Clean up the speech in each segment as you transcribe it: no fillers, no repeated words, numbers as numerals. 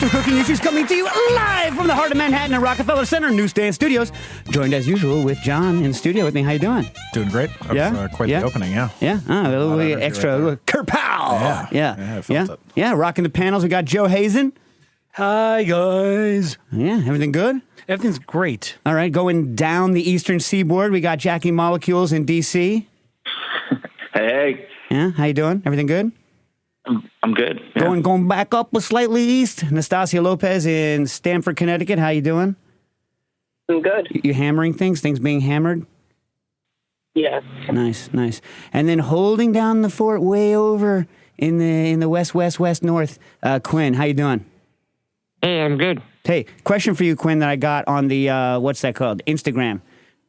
for cooking issues coming to you live from the heart of Manhattan at Rockefeller Center Newsstand Studios. Joined as usual with John in studio with me. How you doing? Doing great. That was quite the opening, yeah. Yeah, a little bit extra, right kerpow! I felt it. Yeah, rocking the panels. We got Joe Hazen. Hi, guys. Yeah, everything good? Everything's great. All right, going down the eastern seaboard, we got Jackie Molecules in D.C. Hey. Yeah, how you doing? Everything good? I'm good. Yeah. Going back up slightly east, Nastasia Lopez in Stamford, Connecticut. How you doing? I'm good. You hammering things being hammered? Yes. Nice. And then holding down the fort way over in the west north, Quinn, how you doing? Hey, I'm good. Hey, question for you, Quinn, that I got on the what's that called? Instagram.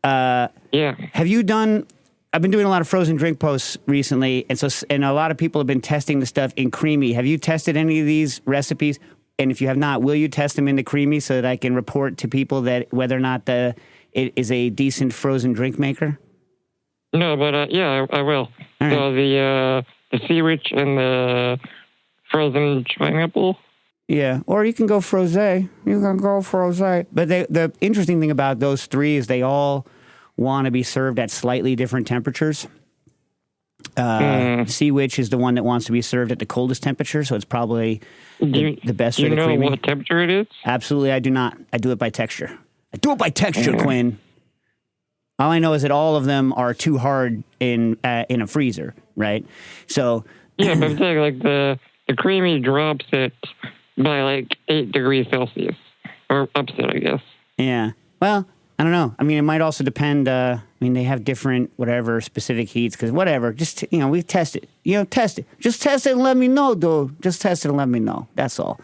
Yeah. Have you done? I've been doing a lot of frozen drink posts recently, and a lot of people have been testing the stuff in creamy. Have you tested any of these recipes? And if you have not, will you test them in the creamy so that I can report to people that whether or not it is a decent frozen drink maker? No, but yeah, I will. All right. So the sea witch and the frozen pineapple. Yeah, or you can go frosé. But the interesting thing about those three is they all want to be served at slightly different temperatures. Sea Witch is the one that wants to be served at the coldest temperature, so it's probably the best for the creamy. Do you know what temperature it is? Absolutely, I do not. I do it by texture. Quinn. All I know is that all of them are too hard in a freezer, right? So yeah, but I'm saying like the creamy drops it by like 8 degrees Celsius, or upset, I guess. Yeah. Well, I don't know. I mean, it might also depend. They have different whatever specific heats because whatever. Just we test it. Test it. Just test it and let me know, dude. Just test it and let me know. That's all.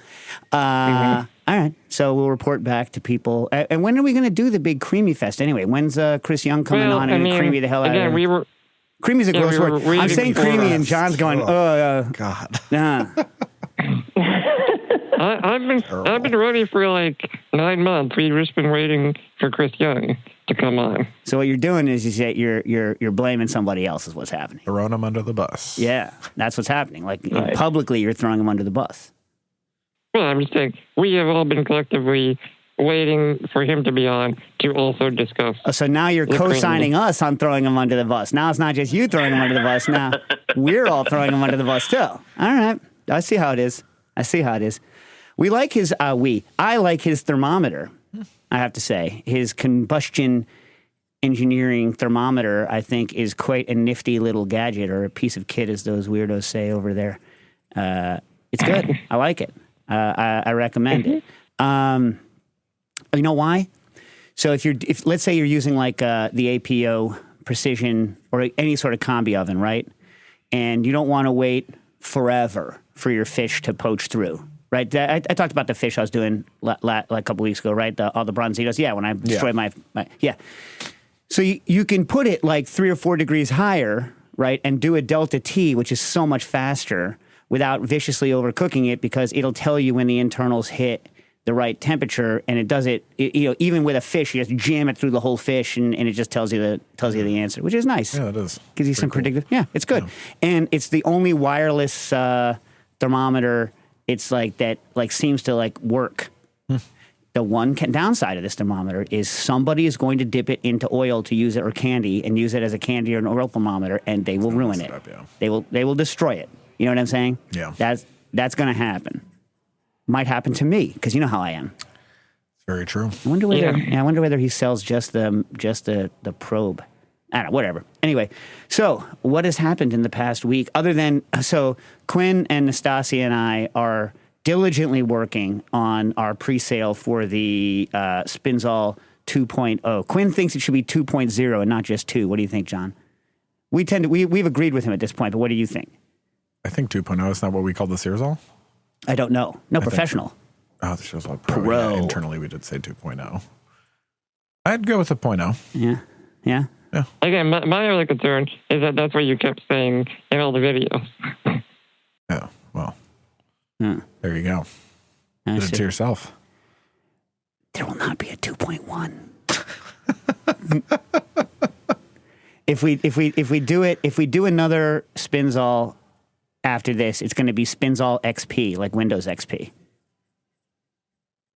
All right. So we'll report back to people. And when are we going to do the big Creamy Fest anyway? When's Chris Young coming on and creamy the hell out of it? Creamy's a gross word. I'm saying creamy and John's going, God. Nah. I've been ready for like 9 months. We've just been waiting for Chris Young to come on. So what you're doing is you're blaming somebody else is what's happening. Throwing him under the bus. Yeah, that's what's happening. Like Right. publicly, you're throwing him under the bus. Well, I'm just saying we have all been collectively waiting for him to be on to also discuss. So now you're co-signing us on throwing him under the bus. Now it's not just you throwing him under the bus. Now we're all throwing him under the bus too. All right, I see how it is. We like his, I like his thermometer, I have to say. His combustion engineering thermometer, I think, is quite a nifty little gadget or a piece of kit, as those weirdos say over there. It's good. I like it. I recommend it. You know why? So if let's say you're using like the APO Precision or any sort of combi oven, right? And you don't want to wait forever for your fish to poach through. Right, I talked about the fish I was doing like a couple weeks ago, right? All the bronzitos. Yeah, when I destroyed my. So you can put it like 3 or 4 degrees higher, right, and do a delta T, which is so much faster without viciously overcooking it because it'll tell you when the internals hit the right temperature, and it does it. Even with a fish, you just jam it through the whole fish, and it just tells you the answer, which is nice. Yeah, it is. Gives you some predictive. Yeah, it's good, and it's the only wireless thermometer. It's like that, like seems to like work. The one downside of this thermometer is somebody is going to dip it into oil to use it or candy and use it as a candy or an oil thermometer, and they will ruin it. They will destroy it. You know what I'm saying? Yeah. That's going to happen. Might happen to me because you know how I am. It's very true. I wonder whether he sells just the probe. I don't know, whatever. Anyway, so what has happened in the past week other than, so Quinn and Nastasia and I are diligently working on our pre-sale for the Spinzall 2.0. Quinn thinks it should be 2.0 and not just 2. What do you think, John? We've agreed with him at this point, but what do you think? I think 2.0 is not what we call the Searsall. I don't know. No, professional. The Searsall Pro. Yeah, internally, we did say 2.0. I'd go with a 0.0. Yeah. Yeah. Again, my other concern is that that's what you kept saying in all the videos. Yeah, well, there you go. Did it to yourself. There will not be a 2.1. If we do another Spinzall after this, it's going to be Spinzall XP, like Windows XP.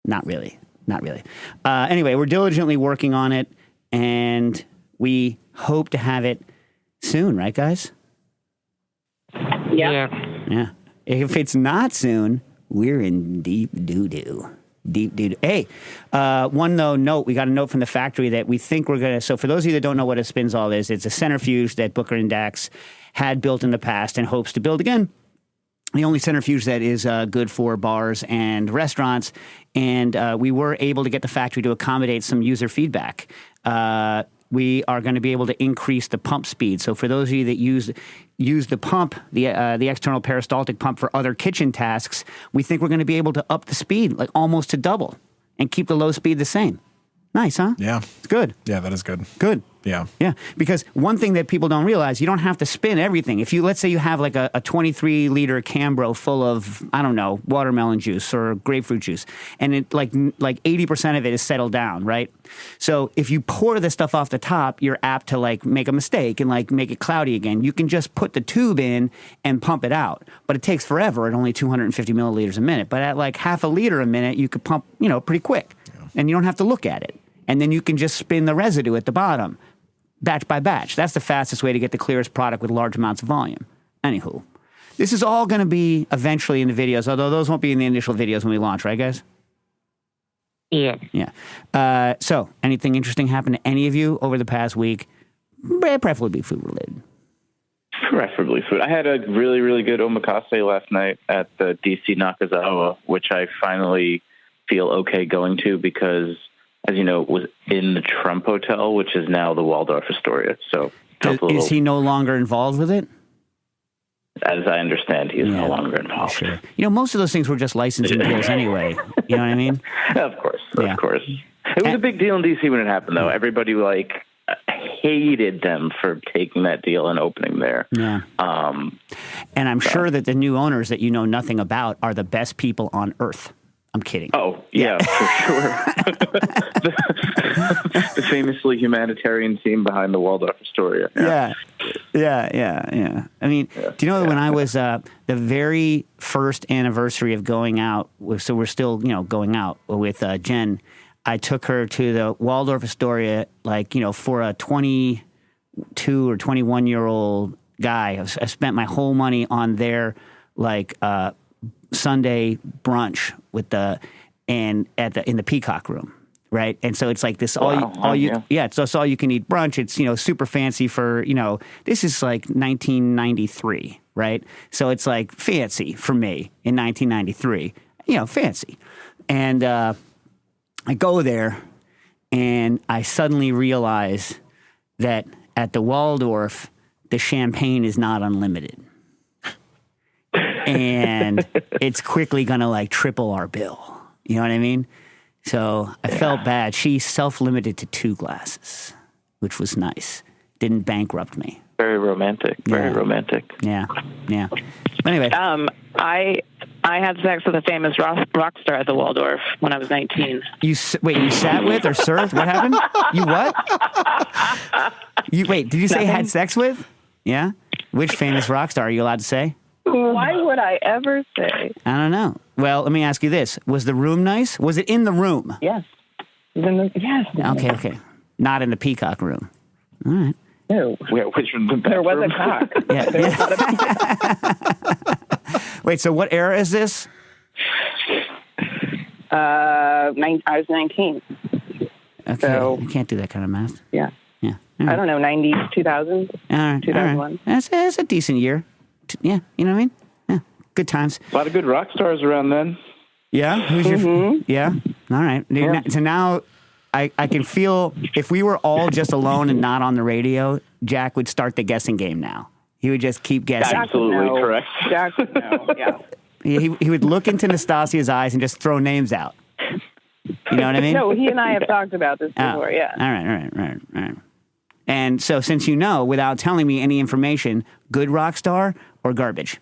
Not really. Anyway, we're diligently working on it, and we hope to have it soon, right, guys? Yeah. Yeah. If it's not soon, we're in deep doo-doo. Hey, one note, we got a note from the factory that we think we're going to, so for those of you that don't know what a spinzall is, it's a centrifuge that Booker and Dax had built in the past and hopes to build again. The only centrifuge that is good for bars and restaurants, and we were able to get the factory to accommodate some user feedback. We are going to be able to increase the pump speed. So for those of you that use the pump, the external peristaltic pump for other kitchen tasks, we think we're going to be able to up the speed like almost to double and keep the low speed the same. Nice, huh? Yeah. It's good. Yeah, that is good. Good. Yeah. Yeah, because one thing that people don't realize, you don't have to spin everything. If you, let's say you have like a 23-liter Cambro full of, I don't know, watermelon juice or grapefruit juice, and it like 80% of it is settled down, right? So if you pour the stuff off the top, you're apt to like make a mistake and like make it cloudy again. You can just put the tube in and pump it out, but it takes forever at only 250 milliliters a minute. But at like half a liter a minute, you could pump, pretty quick, and you don't have to look at it. And then you can just spin the residue at the bottom, batch by batch. That's the fastest way to get the clearest product with large amounts of volume. Anywho, this is all going to be eventually in the videos, although those won't be in the initial videos when we launch, right, guys? Yeah. Yeah. So, anything interesting happened to any of you over the past week? Preferably food related. Preferably food. I had a really, really good omakase last night at the DC Nakazawa, which I finally feel okay going to because, as you know, it was in the Trump Hotel, which is now the Waldorf Astoria. So is he no longer involved with it? As I understand, he is no longer involved. Sure. Most of those things were just licensing deals anyway. You know what I mean? Of course. It was a big deal in D.C. when it happened, though. Everybody, hated them for taking that deal and opening there. Yeah. And I'm sure that the new owners that you know nothing about are the best people on earth. I'm kidding. Oh, yeah. For sure. the famously humanitarian team behind the Waldorf Astoria. Yeah. I mean, do you know that when I was the very first anniversary of going out, so we're still, going out with Jen, I took her to the Waldorf Astoria, for a 22 or 21-year-old guy. I spent my whole money on their, Sunday brunch in the Peacock Room, right? And so it's like this it's all you can eat brunch. It's super fancy for this is like 1993, right? So it's like fancy for me in 1993, fancy. And I go there, and I suddenly realize that at the Waldorf, the champagne is not unlimited. And it's quickly going to triple our bill. You know what I mean? So I felt bad. She self-limited to 2 glasses, which was nice. Didn't bankrupt me. Very romantic. Very romantic. Yeah. But anyway. I had sex with a famous rock star at the Waldorf when I was 19. You sat with or served? What happened? You what? Did you say had sex with? Yeah? Which famous rock star are you allowed to say? Why would I ever say? I don't know. Well, let me ask you this. Was the room nice? Was it in the room? Yes. Yes. Okay. Not in the Peacock Room. All right. No. There was a cock. Wait, so what era is this? I was 19. Okay. So, you can't do that kind of math. Yeah. Yeah. Right. I don't know, 90, 2000, all right. 2001. That's a decent year. Yeah, you know what I mean? Yeah, good times. A lot of good rock stars around then. Yeah? Who's your... Yeah? All right. Yeah. So now I can feel if we were all just alone and not on the radio, Jack would start the guessing game now. He would just keep guessing. Absolutely correct. Jack would know, yeah. He would look into Nastasia's eyes and just throw names out. You know what I mean? No, he and I have talked about this before, yeah. All right. And so since without telling me any information, good rock star or garbage?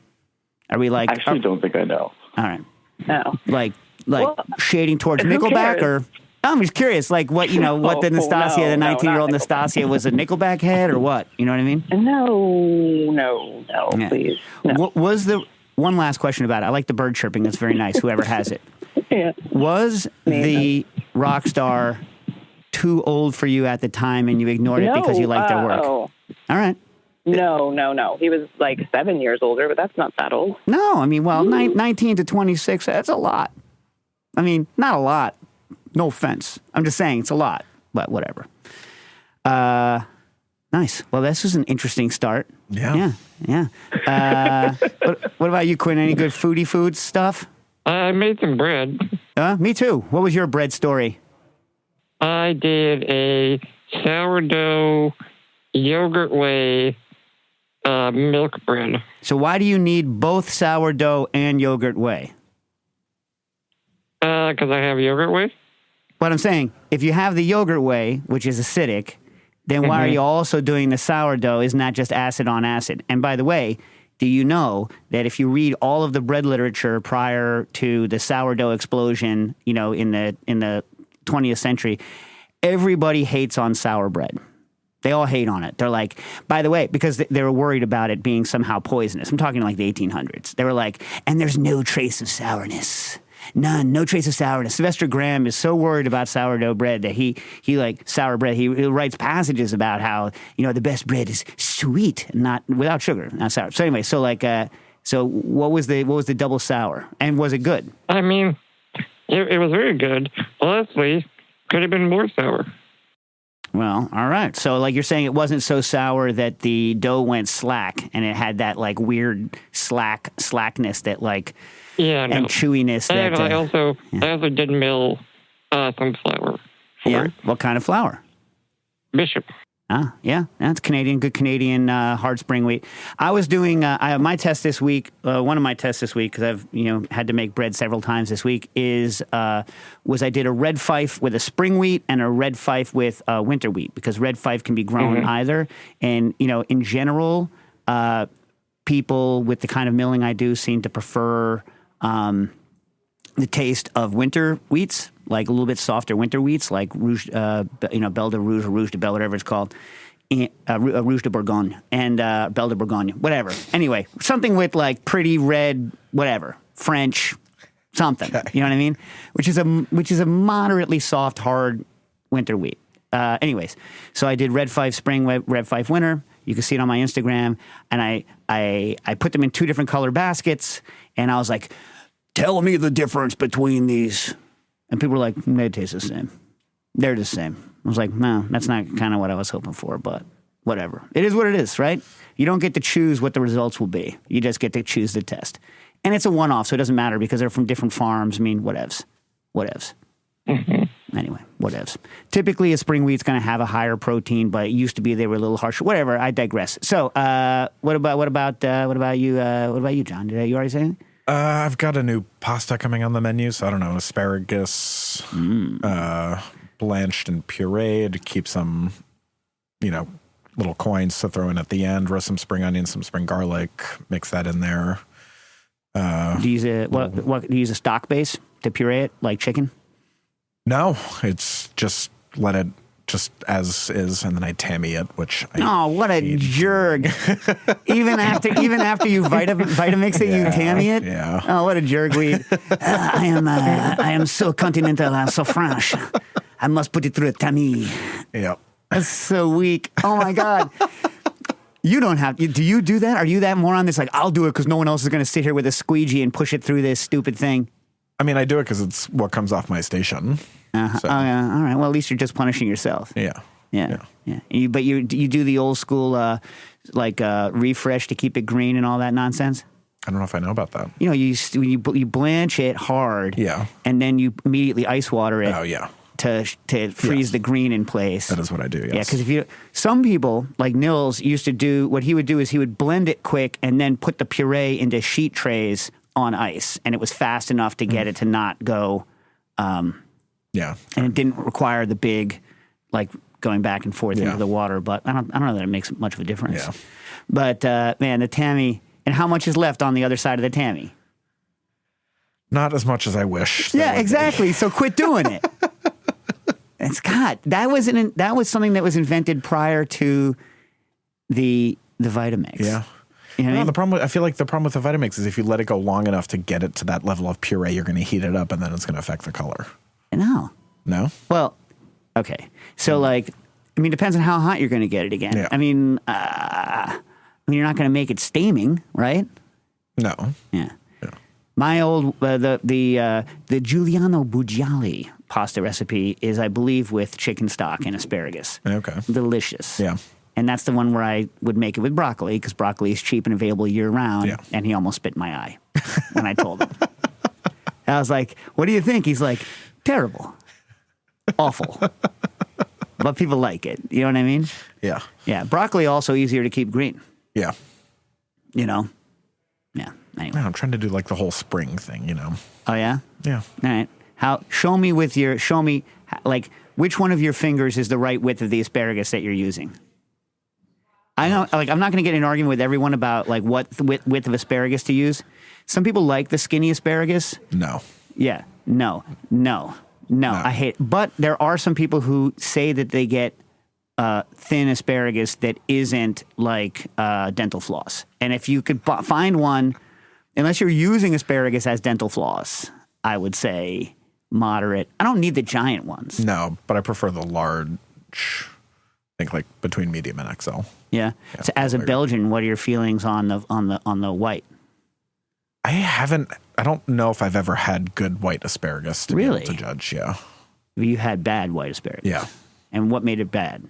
Are we I actually don't think I know. All right. No. Shading towards Nickelback or... I'm just curious, what the Nastasia, the 19-year-old Nastasia was a Nickelback head or what? You know what I mean? No, please. No. Was the... One last question about it. I like the bird chirping. That's very nice, whoever has it. Yeah. Was the rock star too old for you at the time and you ignored it because you liked their work? Oh. All right. No. He was like 7 years older, but that's not that old. No, I mean, well, 19 to 26, that's a lot. I mean, not a lot. No offense. I'm just saying it's a lot, but whatever. Nice. Well, this was an interesting start. Yeah. What about you, Quinn? Any good foodie food stuff? I made some bread. Me too. What was your bread story? I did a sourdough yogurt whey milk bread. So why do you need both sourdough and yogurt whey? Because I have yogurt whey. What I'm saying, if you have the yogurt whey, which is acidic, then why are you also doing the sourdough? Isn't that just acid on acid? And by the way, do you know that if you read all of the bread literature prior to the sourdough explosion, in the 20th century, everybody hates on sour bread. They all hate on it. They're like, by the way, because they were worried about it being somehow poisonous. I'm talking like the 1800s. They were like, and there's no trace of sourness. None, no trace of sourness. Sylvester Graham is so worried about sourdough bread that he like sour bread. He writes passages about how, the best bread is sweet, not without sugar, not sour. So anyway, so what was the double sour? And was it good? I mean, it was very good. Honestly, could have been more sour. Well, all right. So like you're saying it wasn't so sour that the dough went slack and it had that like weird slackness that like and chewiness. And I also did mill some flour. Yeah. What kind of flour? Bishop. Yeah, that's Canadian, good Canadian hard spring wheat. I was doing my test this week. One of my tests this week, because I've had to make bread several times this week, was I did a red fife with a spring wheat and a red fife with winter wheat, because red fife can be grown either. And in general, people with the kind of milling I do seem to prefer the taste of winter wheats, like a little bit softer winter wheats, like Rouge, Belle de Rouge or Rouge de Belle, whatever it's called, Rouge de Bourgogne and Belle de Bourgogne, whatever. Anyway, something with like pretty red, whatever, French, something. Okay. You know what I mean? Which is a moderately soft, hard winter wheat. Anyways, so I did red fife spring, red fife winter. You can see it on my Instagram, and I put them in two different color baskets, and I was like, tell me the difference between these. And people were like, they taste the same. They're the same. I was like, no, that's not kind of what I was hoping for, but whatever. It is what it is, right? You don't get to choose what the results will be. You just get to choose the test. And it's a one-off, so it doesn't matter because they're from different farms. I mean, whatevs. Anyway, whatevs. Typically, a spring wheat's going to have a higher protein, but it used to be they were a little harsher. Whatever, I digress. So what about you? What about you, John? Did you already say anything? I've got a new pasta coming on the menu, so I don't know, asparagus, blanched and pureed, keep some, little coins to throw in at the end, roast some spring onions, some spring garlic, mix that in there. Do you use do you use a stock base to puree it, like chicken? No, it's just let it just as is, and then I tammy it, which what a jerk! even after you Vitamix it, you tammy it. Yeah. Oh, what a jerk! I am so continental, so French. I must put it through a tammy. Yep. That's so weak. Oh my god. You don't have. Do you do that? Are you that moron that's like, I'll do it because no one else is going to sit here with a squeegee and push it through this stupid thing? I mean, I do it because it's what comes off my station. So. Oh, yeah. All right. Well, at least you're just punishing yourself. Yeah. But you do the old school, refresh to keep it green and all that nonsense? I don't know if I know about that. You blanch it hard. Yeah. And then you immediately ice water it. Oh, yeah. To freeze the green in place. That is what I do, yes. Yeah, because some people, like Nils, used to do, what he would do is he would blend it quick and then put the puree into sheet trays on ice. And it was fast enough to get it to not go... Yeah. And it didn't require the big, going back and forth into the water. But I don't know that it makes much of a difference. Yeah. But, man, the tammy, and how much is left on the other side of the tammy? Not as much as I wish. Yeah, exactly. So quit doing it. That was something that was invented prior to the Vitamix. Yeah. You know what I No, mean? I feel like the problem with the Vitamix is if you let it go long enough to get it to that level of puree, you're going to heat it up and then it's going to affect the color. No. No? Well, okay. So, like, I mean, it depends on how hot you're going to get it again. Yeah. I mean, you're not going to make it steaming, right? No. Yeah. My old the Giuliano Bugiali pasta recipe is, I believe, with chicken stock and asparagus. Okay. Delicious. Yeah. And that's the one where I would make it with broccoli because broccoli is cheap and available year round. Yeah. And he almost spit in my eye when I told him. I was like, "What do you think?" He's like, "Terrible, awful." But people like it. You know what I mean? Yeah. Yeah. Broccoli also easier to keep green. Yeah. You know. Yeah. Anyway. I'm trying to do like the whole spring thing, you know? Oh yeah. Yeah. All right. Show me like which one of your fingers is the right width of the asparagus that you're using. I know, like, I'm not going to get in an argument with everyone about like what width of asparagus to use. Some people like the skinny asparagus. No. Yeah. No. I hate it. But there are some people who say that they get thin asparagus that isn't like dental floss. And if you could find one, unless you're using asparagus as dental floss, I would say moderate. I don't need the giant ones. No, but I prefer the large. I think like between medium and XL. Yeah. So as a Belgian, what are your feelings on the white? I don't know if I've ever had good white asparagus to be able to judge. Yeah. You had bad white asparagus. Yeah. And what made it bad?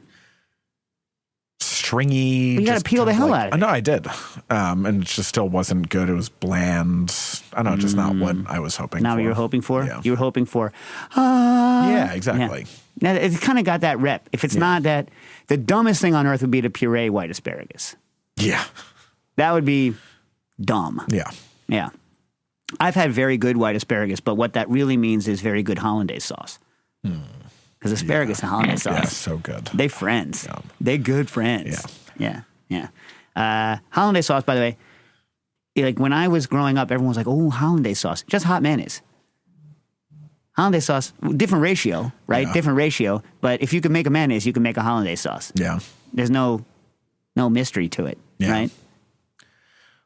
Stringy. You got to peel the hell out of it. No, I did. And it just still wasn't good. It was bland. I don't know, just not what I was hoping for. Not what you were hoping for? Yeah. You were hoping for, yeah, exactly. Now, it's kind of got that rep. If it's not that, the dumbest thing on earth would be to puree white asparagus. Yeah. That would be dumb. Yeah. Yeah. I've had very good white asparagus, but what that really means is very good hollandaise sauce. Because asparagus and hollandaise sauce, Yeah, so good. they friends. Yeah. They good friends. Yeah. Hollandaise sauce, by the way, like when I was growing up, everyone was like, "Oh, hollandaise sauce." Just hot mayonnaise. Hollandaise sauce, different ratio, right? Yeah. Different ratio. But if you can make a mayonnaise, you can make a hollandaise sauce. Yeah. There's no mystery to it, Yeah. right?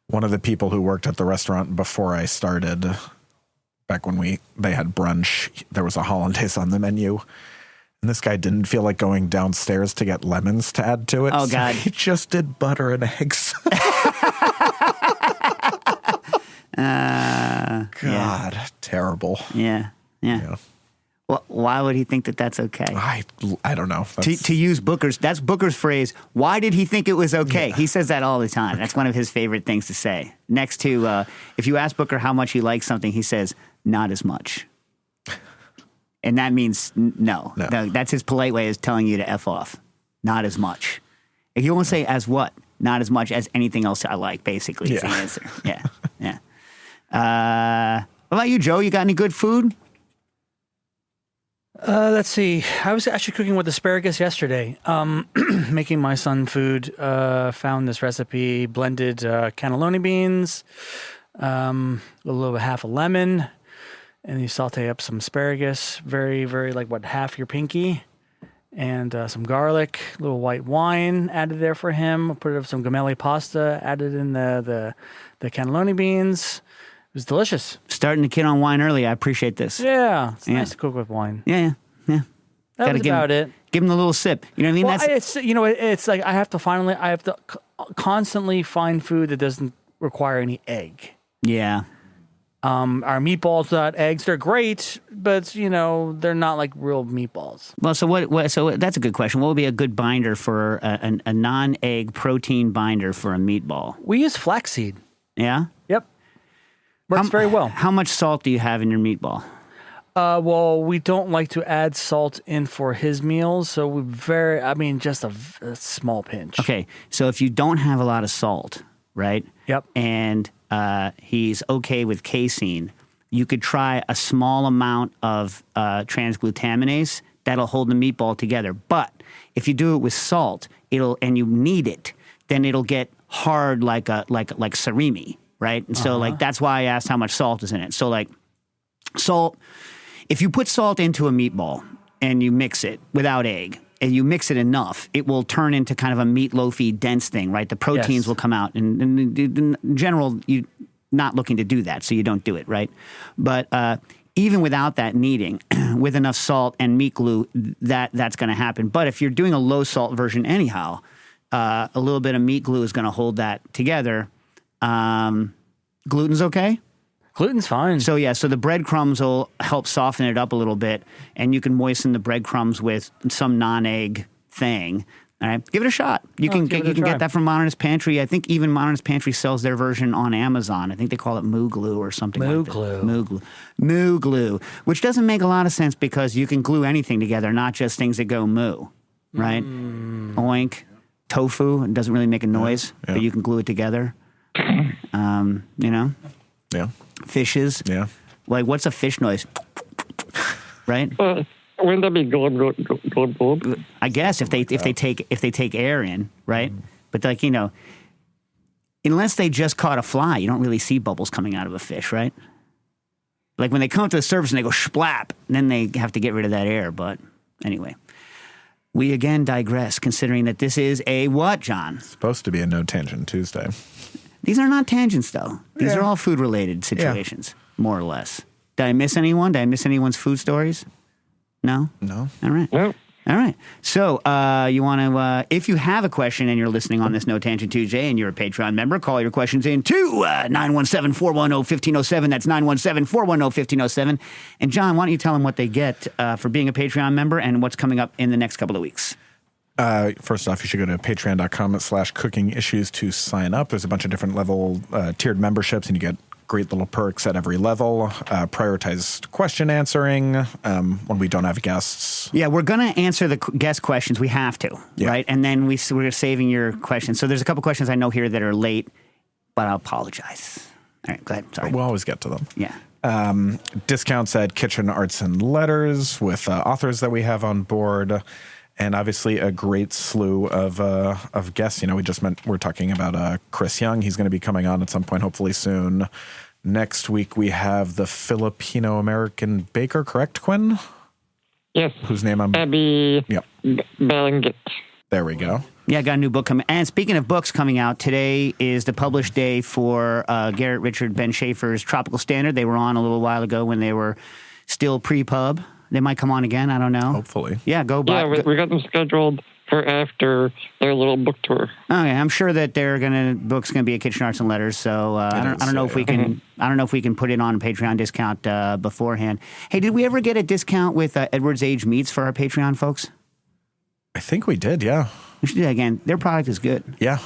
One of the people who worked at the restaurant before I started, back when they had brunch, there was a hollandaise on the menu. And this guy didn't feel like going downstairs to get lemons to add to it. Oh, so God. he just did butter and eggs. God, terrible. Yeah. Well, why would he think that that's okay? I don't know. To use that's Booker's phrase, why did he think it was okay? Yeah. He says that all the time. That's one of his favorite things to say. Next to, if you ask Booker how much he likes something, he says, not as much. And that means no. That's his polite way of telling you to F off. Not as much. He won't say as what? Not as much as anything else I like, basically, is the answer. Yeah. What about you, Joe? You got any good food? Let's see. I was actually cooking with asparagus yesterday. Making my son food. Found this recipe, blended cannelloni beans, a little bit half a lemon, and you saute up some asparagus, very, very half your pinky, and some garlic, a little white wine added there for him. Put up some gemelli pasta, added in the cannelloni beans. It was delicious. Starting the kid on wine early. I appreciate this. Yeah, it's nice to cook with wine. Yeah. That was about it. Give him the little sip. You know what I mean? Well, it's like I have to constantly find food that doesn't require any egg. Yeah. Our meatballs without eggs, they're great, but they're not like real meatballs. Well, so that's a good question. What would be a good binder for a non-egg protein binder for a meatball? We use flaxseed. Yeah? Yep. Works very well. How much salt do you have in your meatball? Well, we don't like to add salt in for his meals, so just a small pinch. Okay, so if you don't have a lot of salt, right? Yep. And he's okay with casein, you could try a small amount of transglutaminase. That'll hold the meatball together. But if you do it with salt, and you knead it, then it'll get hard like surimi, right? And so that's why I asked how much salt is in it. So salt. If you put salt into a meatball and you mix it without egg, and you mix it enough, it will turn into kind of a meatloafy, dense thing, right? The proteins Yes. will come out. And in general, you're not looking to do that, so you don't do it, right? But even without that kneading, with enough salt and meat glue, that's going to happen. But if you're doing a low salt version anyhow, a little bit of meat glue is going to hold that together. Gluten's okay? Gluten's fine. So the breadcrumbs will help soften it up a little bit, and you can moisten the breadcrumbs with some non-egg thing. All right, give it a shot. You can give it a get try. that from Modernist Pantry. I think even Modernist Pantry sells their version on Amazon. I think they call it Moo Glue or something Moo like that. Glue. Moo Glue, which doesn't make a lot of sense because you can glue anything together, not just things that go moo, right? Oink. Tofu, it doesn't really make a noise, but you can glue it together. Yeah. Fishes. Yeah. Like, what's a fish noise? Right? Wouldn't that be glub, glub, glub, glub? I guess if they take air in, right? But unless they just caught a fly, you don't really see bubbles coming out of a fish, right? Like when they come up to the surface and they go splap, then they have to get rid of that air. But anyway, we again digress, considering that this is a what, John? Supposed to be a No Tangent Tuesday. These are not tangents, though. These are all food-related situations, more or less. Did I miss anyone? Did I miss anyone's food stories? No? No. All right. No. All right. So you want to, if you have a question and you're listening on this No Tangent Tuesday and you're a Patreon member, call your questions in to 917-410-1507. That's 917-410-1507. And John, why don't you tell them what they get for being a Patreon member and what's coming up in the next couple of weeks? First off, you should go to patreon.com/cooking issues to sign up. There's a bunch of different level tiered memberships, and you get great little perks at every level. Prioritized question answering when we don't have guests. Yeah, we're going to answer the guest questions. We have to, right? And then we're saving your questions. So there's a couple questions I know here that are late, but I'll apologize. All right, go ahead. Sorry. We'll always get to them. Yeah. Discounts at Kitchen Arts and Letters with authors that we have on board. And obviously a great slew of guests. We're talking about Chris Young. He's going to be coming on at some point, hopefully soon. Next week we have the Filipino-American baker, correct, Quinn? Yes. Whose name I'm... Abby Yep. Ballinget. There we go. Yeah, I got a new book coming. And speaking of books coming out, today is the published day for Garrett Richard Ben Schaefer's Tropical Standard. They were on a little while ago when they were still pre-pub. They might come on again. I don't know. Hopefully. Yeah, go by. Yeah, we got them scheduled for after their little book tour. Okay, I'm sure that book's gonna be at Kitchen Arts and Letters. So I don't know if we can. I don't know if we can put it on a Patreon discount beforehand. Hey, did we ever get a discount with Edwards Age Meats for our Patreon folks? I think we did, yeah. We should do that again. Their product is good. Yeah.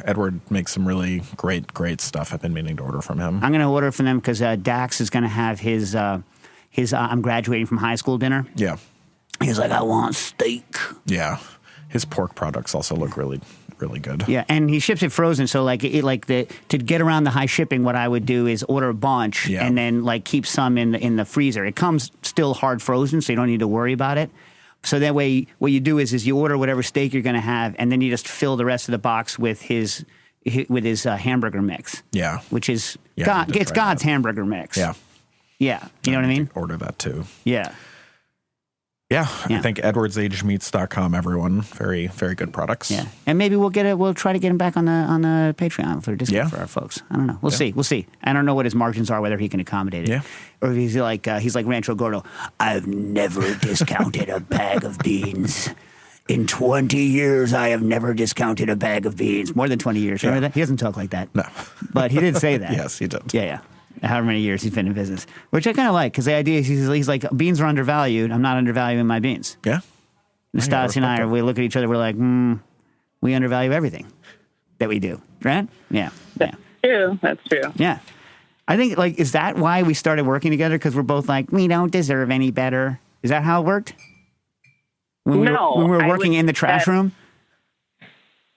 Edward makes some really great stuff. I've been meaning to order from him. I'm gonna order from them because Dax is gonna have his I'm graduating from high school dinner. Yeah. He's like, I want steak. Yeah. His pork products also look really good. Yeah, and he ships it frozen. So to get around the high shipping, what I would do is order a bunch and then keep some in the freezer. It comes still hard frozen, so you don't need to worry about it. So that way, what you do is you order whatever steak you're going to have, and then you just fill the rest of the box with his hamburger mix. Yeah. Which is it's God's hamburger mix. Yeah. Yeah, you know what I mean? Order that too. Yeah. Yeah, I think edwardsagemeats.com, everyone. Very, very good products. Yeah. And maybe we'll try to get him back on the Patreon for a discount for our folks. I don't know. We'll see. I don't know what his margins are, whether he can accommodate it. Yeah. Or if he's like Rancho Gordo. I've never discounted a bag of beans. In 20 years, I have never discounted a bag of beans. More than 20 years. Remember that? He doesn't talk like that. No. But he did say that. Yes, he did. Yeah. However many years he's been in business, which I kind of like, because the idea is he's like, beans are undervalued. I'm not undervaluing my beans. Yeah. Stasi and I, we look at each other, we're like, we undervalue everything that we do, right? Yeah. True. That's true. Yeah. I think, is that why we started working together? Because we're both like, we don't deserve any better. Is that how it worked? When we were working in the trash room?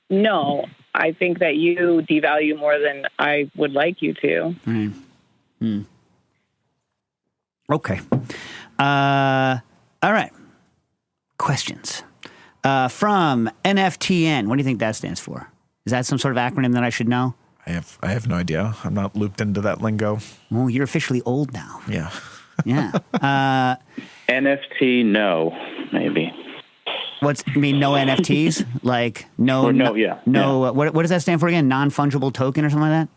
No. I think that you devalue more than I would like you to. Right. Okay. All right. Questions from NFTN. What do you think that stands for? Is that some sort of acronym that I should know? I have no idea. I'm not looped into that lingo. Well, you're officially old now. Yeah. Yeah. NFT, no, maybe. What's mean? No NFTs? Like no? Or no, yeah. No. What does that stand for again? Non-fungible token or something like that?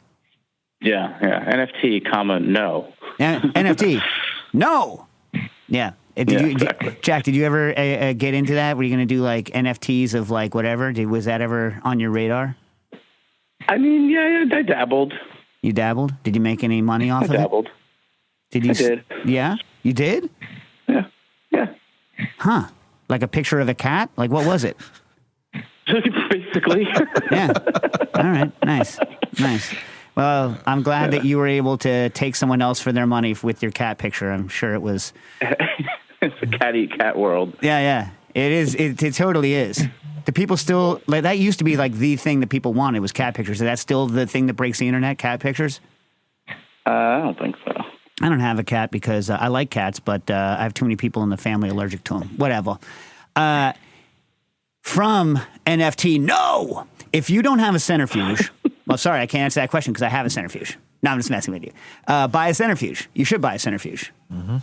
Yeah. NFT, no. NFT. No. Yeah. Exactly. Jack, did you ever get into that? Were you going to do like NFTs of like whatever? Was that ever on your radar? I mean, yeah, I dabbled. You dabbled? Did you make any money off of it? I dabbled. Did you? I did. Yeah? You did? Yeah. Huh. Like a picture of a cat? Like what was it? Basically. Yeah. All right. Nice. Well, I'm glad that you were able to take someone else for their money with your cat picture. I'm sure it was. It's a cat world. Yeah. It is. It totally is. Do people still like that? Used to be like the thing that people wanted was cat pictures. Is that still the thing that breaks the internet? Cat pictures? I don't think so. I don't have a cat because I like cats, but I have too many people in the family allergic to them. Whatever. From NFT, no. If you don't have a centrifuge, well, sorry, I can't answer that question because I have a centrifuge. No, I'm just messing with you. Buy a centrifuge. You should buy a centrifuge. Mm-hmm.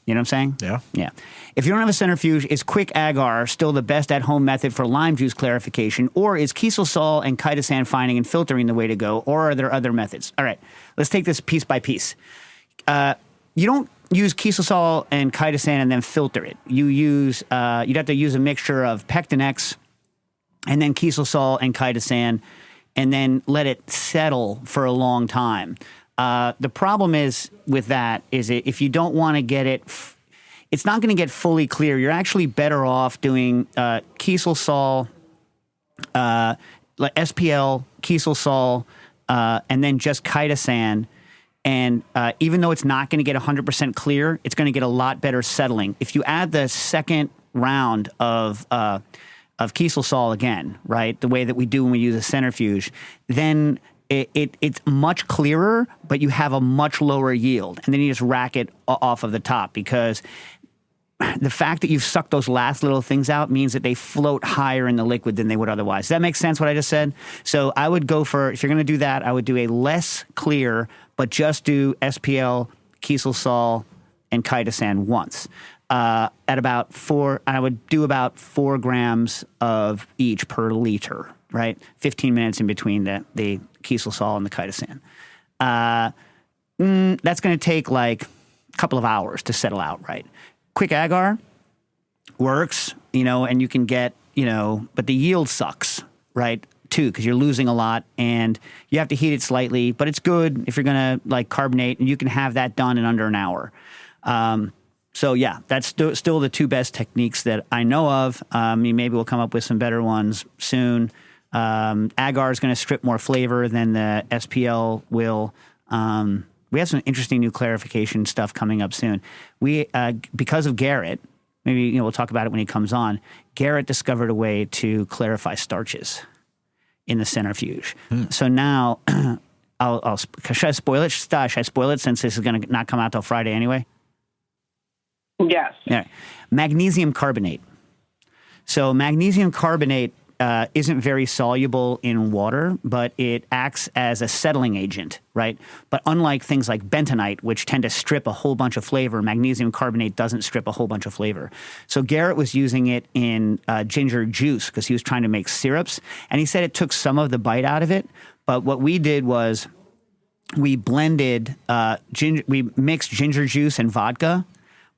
You know what I'm saying? Yeah. If you don't have a centrifuge, is quick agar still the best at-home method for lime juice clarification, or is Kiesel Sol and chitosan finding and filtering the way to go, or are there other methods? All right, let's take this piece by piece. You don't use Kiesel Sol and chitosan and then filter it. You'd have to use a mixture of Pectinex and then Kiesel Sol and chitosan, and then let it settle for a long time. The problem is with that is if you don't want to get it, it's not going to get fully clear. You're actually better off doing Kiesel Sol, like SPL, Kiesel Sol, and then just chitosan. And even though it's not going to get 100% clear, it's going to get a lot better settling. If you add the second round of Kiesel Sol again, right, the way that we do when we use a centrifuge, then it's much clearer, but you have a much lower yield. And then you just rack it off of the top because the fact that you've sucked those last little things out means that they float higher in the liquid than they would otherwise. Does that make sense what I just said? So I would go for, if you're going to do that, I would do a less clear, but just do SPL, Kiesel Sol, and chitosan once. I would do about 4 grams of each per liter, right? 15 minutes in between the Kiesel Sol and the chitosan. That's going to take like a couple of hours to settle out, right? Quick agar works, and you can get, but the yield sucks, right? Too, because you're losing a lot and you have to heat it slightly, but it's good if you're going to like carbonate, and you can have that done in under an hour. So yeah, that's still the 2 best techniques that I know of. Maybe we'll come up with some better ones soon. Agar is going to strip more flavor than the SPL will. We have some interesting new clarification stuff coming up soon. We, because of Garrett, maybe we'll talk about it when he comes on. Garrett discovered a way to clarify starches in the centrifuge. So now, should I spoil it? Should I spoil it since this is going to not come out till Friday anyway? Yes. Yeah. Magnesium carbonate. So magnesium carbonate isn't very soluble in water, but it acts as a settling agent, right? But unlike things like bentonite, which tend to strip a whole bunch of flavor, magnesium carbonate doesn't strip a whole bunch of flavor. So Garrett was using it in ginger juice because he was trying to make syrups, and he said it took some of the bite out of it. But what we did was we blended we mixed ginger juice and vodka,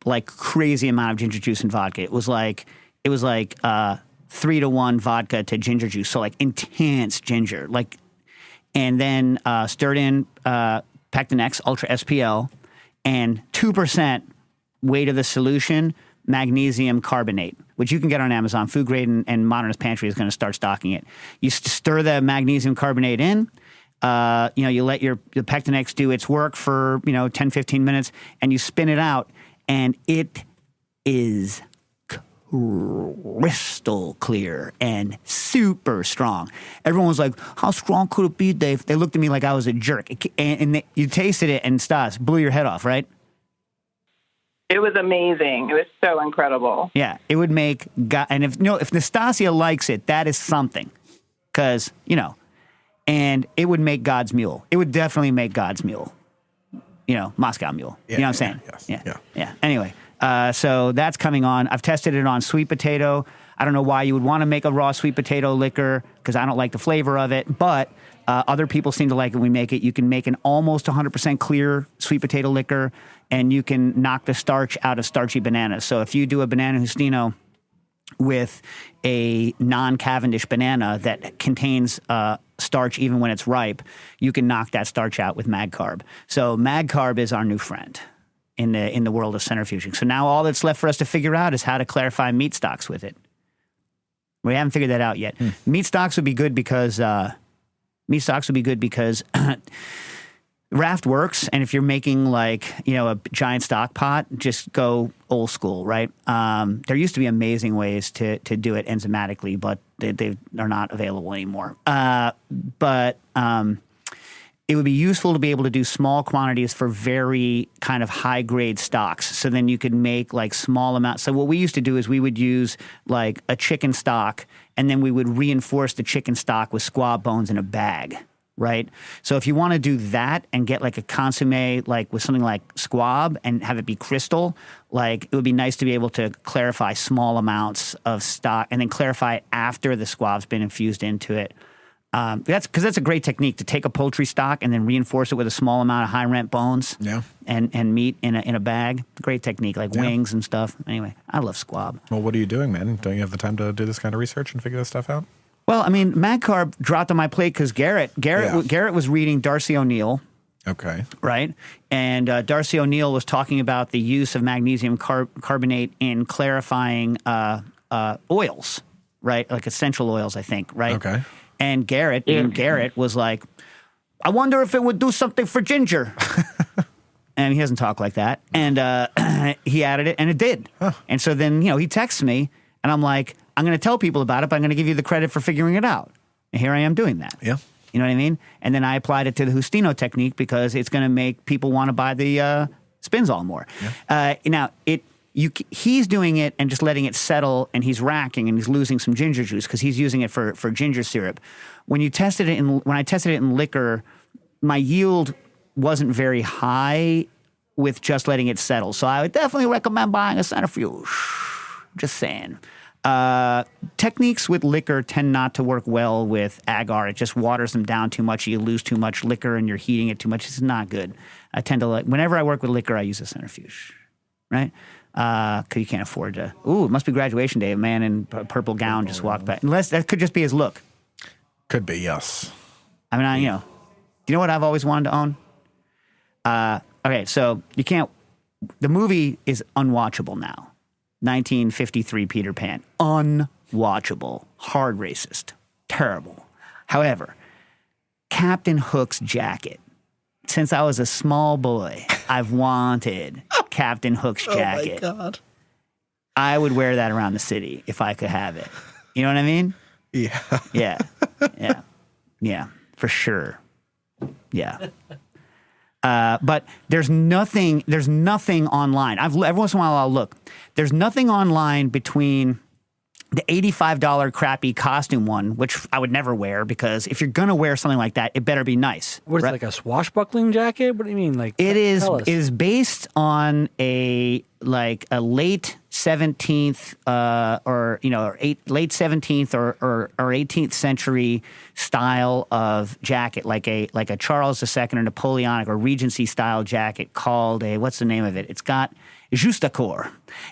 like crazy amount of ginger juice and vodka. It was like 3-to-1 vodka to ginger juice, so like intense ginger, and then stirred in Pectinex Ultra SPL and 2% weight of the solution magnesium carbonate, which you can get on Amazon. Food Grade and Modernist Pantry is going to start stocking it. You stir the magnesium carbonate in. You let the Pectinex do its work for 10, 15 minutes, and you spin it out, and it is crystal clear and super strong. Everyone was like, how strong could it be, Dave? They looked at me like I was a jerk. And you tasted it, and Stas blew your head off, right? It was amazing. It was so incredible. Yeah, it would make and if Nastasia likes it, that is something, because and it would make God's Mule. It would definitely make God's Mule. Moscow Mule. Yeah, you know what I'm saying? Yes. Yeah. Anyway, so that's coming on. I've tested it on sweet potato. I don't know why you would want to make a raw sweet potato liquor because I don't like the flavor of it, but other people seem to like it when we make it. You can make an almost 100% clear sweet potato liquor, and you can knock the starch out of starchy bananas. So if you do a banana Justino with a non-Cavendish banana that contains starch even when it's ripe, you can knock that starch out with MagCarb. So MagCarb is our new friend in the world of centrifuging. So now all that's left for us to figure out is how to clarify meat stocks with it. We haven't figured that out yet. Meat stocks would be good because Raft works, and if you're making like, a giant stock pot, just go old school, right? There used to be amazing ways to do it enzymatically, but they are not available anymore. But it would be useful to be able to do small quantities for very kind of high-grade stocks. So then you could make like small amounts. So what we used to do is we would use like a chicken stock, and then we would reinforce the chicken stock with squab bones in a bag. Right? So if you want to do that and get like a consomme like with something like squab and have it be crystal, like it would be nice to be able to clarify small amounts of stock and then clarify it after the squab's been infused into it. That's a great technique to take a poultry stock and then reinforce it with a small amount of high rent bones and meat in a bag. Great technique, like wings and stuff. Anyway, I love squab. Well, what are you doing, man? Don't you have the time to do this kind of research and figure this stuff out? Well, I mean, MagCarb dropped on my plate because Garrett was reading Darcy O'Neill. Okay. Right? And Darcy O'Neill was talking about the use of magnesium carbonate in clarifying oils, right? Like essential oils, I think, right? Okay. And Garrett was like, I wonder if it would do something for ginger. And he doesn't talk like that. And he added it, and it did. Huh. And so then, he texts me, and I'm like, I'm going to tell people about it, but I'm going to give you the credit for figuring it out. And here I am doing that. Yeah. You know what I mean? And then I applied it to the Justino technique because it's going to make people want to buy the Spinzall more. Yeah. Now, he's doing it and just letting it settle, and he's racking, and he's losing some ginger juice because he's using it for ginger syrup. When I tested it in liquor, my yield wasn't very high with just letting it settle. So I would definitely recommend buying a centrifuge. Just saying. Techniques with liquor tend not to work well with agar. It just waters them down too much. You lose too much liquor and you're heating it too much. It's not good. I tend to whenever I work with liquor, I use a centrifuge, right? Because you can't afford to. Ooh, it must be graduation day. A man in a purple gown just walked by. Unless that could just be his look. Could be, yes. I mean, do you know what I've always wanted to own? Okay, so you can't. The movie is unwatchable now. 1953 Peter Pan. Unwatchable. Hard racist. Terrible. However, Captain Hook's jacket. Since I was a small boy, I've wanted Captain Hook's jacket. Oh, my God. I would wear that around the city if I could have it. You know what I mean? Yeah. Yeah. Yeah. Yeah. For sure. Yeah. But there's nothing online. Every once in a while I'll look. There's nothing online between the $85 crappy costume one, which I would never wear because if you're going to wear something like that, it better be nice. What is it, like a swashbuckling jacket? What do you mean? Like it is based on a late 17th late 17th or 18th century style of jacket, like a Charles II or Napoleonic or Regency style jacket called what's the name of it? It's got Justacor,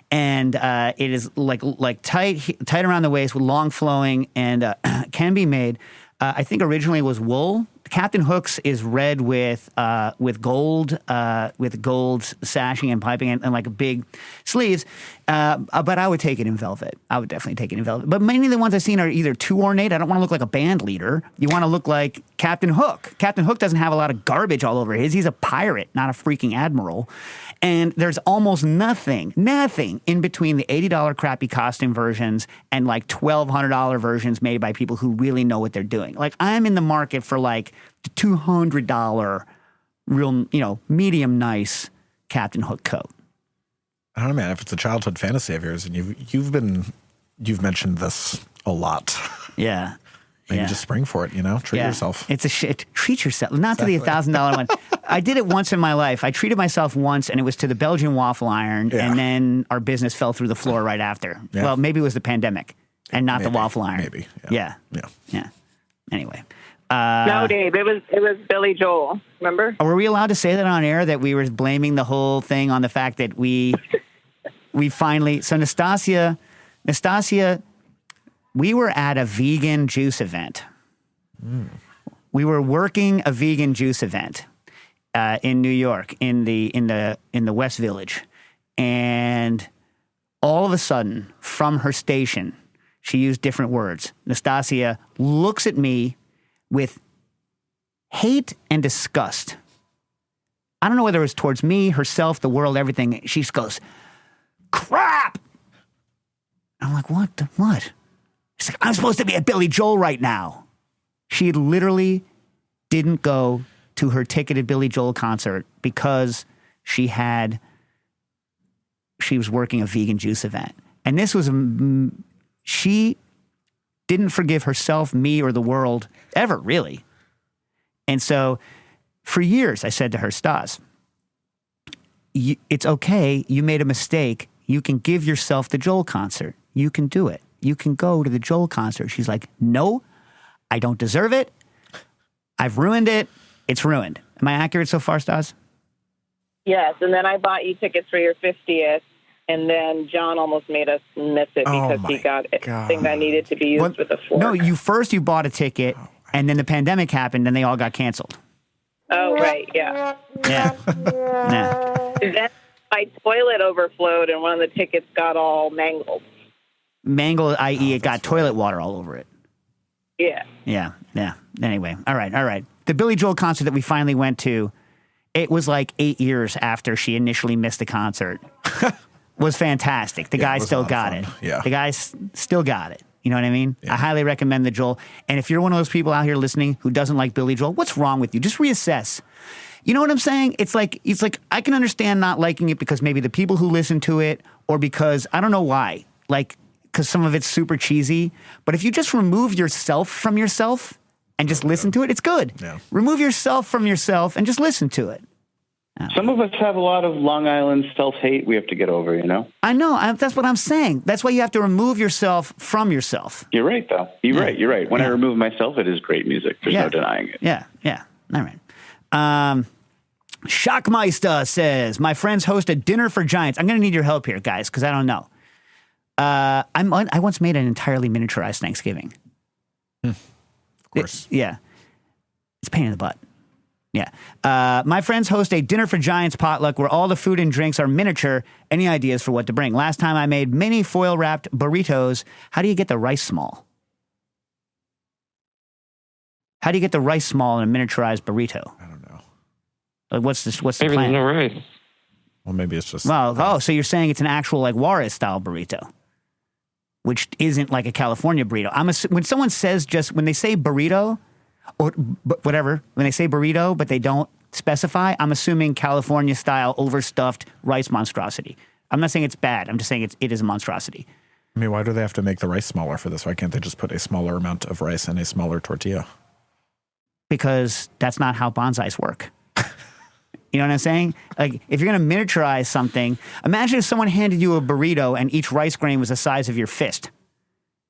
and it is like tight around the waist with long flowing and can be made. I think originally it was wool. Captain Hook's is red with gold sashing and piping and like big sleeves. But I would take it in velvet. I would definitely take it in velvet. But many of the ones I've seen are either too ornate. I don't want to look like a band leader. You want to look like Captain Hook. Captain Hook doesn't have a lot of garbage all over his. He's a pirate, not a freaking admiral. And there's almost nothing in between the $80 crappy costume versions and like $1,200 versions made by people who really know what they're doing. Like I'm in the market for like the $200 real, medium nice Captain Hook coat. I don't know, man. If it's a childhood fantasy of yours, and you've mentioned this a lot. Yeah. Maybe just spring for it, treat yourself. It's a shit. Treat yourself. Not to the $1,000 one. I did it once in my life. I treated myself once, and it was to the Belgian waffle iron, and then our business fell through the floor right after. Yeah. Well, maybe it was the pandemic. and not the Maybe. waffle iron. Maybe. Yeah. Yeah. Anyway. No, Dave, it was Billy Joel. Remember? Were we allowed to say that on air, that we were blaming the whole thing on the fact that we finally, so Nastasia, we were at a vegan juice event. We were working a vegan juice event in New York, in the West Village, and all of a sudden, from her station, she used different words. Nastasia looks at me with hate and disgust. I don't know whether it was towards me, herself, the world, everything. She just goes, crap. I'm like, what? She's like, I'm supposed to be at Billy Joel right now. She literally didn't go to her ticketed Billy Joel concert because she was working a vegan juice event. And this was, she didn't forgive herself, me, or the world ever, really. And so for years, I said to her, Stas, it's okay. You made a mistake. You can give yourself the Joel concert. You can do it. You can go to the Joel concert. She's like, no, I don't deserve it. I've ruined it. It's ruined. Am I accurate so far, Stas? Yes, and then I bought you tickets for your 50th, and then John almost made us miss it because he got everything that needed to be used with a fork. No, you bought a ticket, and then the pandemic happened, and they all got canceled. Oh, right, yeah. Yeah. Then my toilet overflowed, and one of the tickets got all mangled. Mangled, i.e. it got toilet water all over it. Yeah. Yeah. Anyway, all right. The Billy Joel concert that we finally went to, it was like 8 years after she initially missed the concert. Was fantastic. The guy still got it. Yeah. The guy still got it. You know what I mean? Yeah. I highly recommend the Joel. And if you're one of those people out here listening who doesn't like Billy Joel, what's wrong with you? Just reassess. You know what I'm saying? It's like I can understand not liking it because maybe the people who listen to it, or because I don't know why. Like, because some of it's super cheesy. But if you just remove yourself from yourself and just listen to it, it's good. Yeah. Remove yourself from yourself and just listen to it. Some of us have a lot of Long Island self-hate we have to get over, you know? I know. That's what I'm saying. That's why you have to remove yourself from yourself. You're right, though. You're right. When I remove myself, it is great music. There's no denying it. Yeah. All right. Shockmeister says, my friends host a dinner for giants. I'm going to need your help here, guys, because I don't know. I once made an entirely miniaturized Thanksgiving. Of course. Yeah. It's a pain in the butt. Yeah. My friends host a dinner for giants potluck where all the food and drinks are miniature. Any ideas for what to bring? Last time I made mini foil wrapped burritos. How do you get the rice small? How do you get the rice small in a miniaturized burrito? I don't know. Like, what's the Maybe plan? there's no rice. Well, maybe it's just. Well, so you're saying it's an actual like Juarez style burrito, which isn't like a California burrito. When someone says when they say burrito, or whatever, when they say burrito, but they don't specify, I'm assuming California style overstuffed rice monstrosity. I'm not saying it's bad. I'm just saying it is a monstrosity. I mean, why do they have to make the rice smaller for this? Why can't they just put a smaller amount of rice in a smaller tortilla? Because that's not how bonsais work. You know what I'm saying? Like, if you're going to miniaturize something, imagine if someone handed you a burrito and each rice grain was the size of your fist.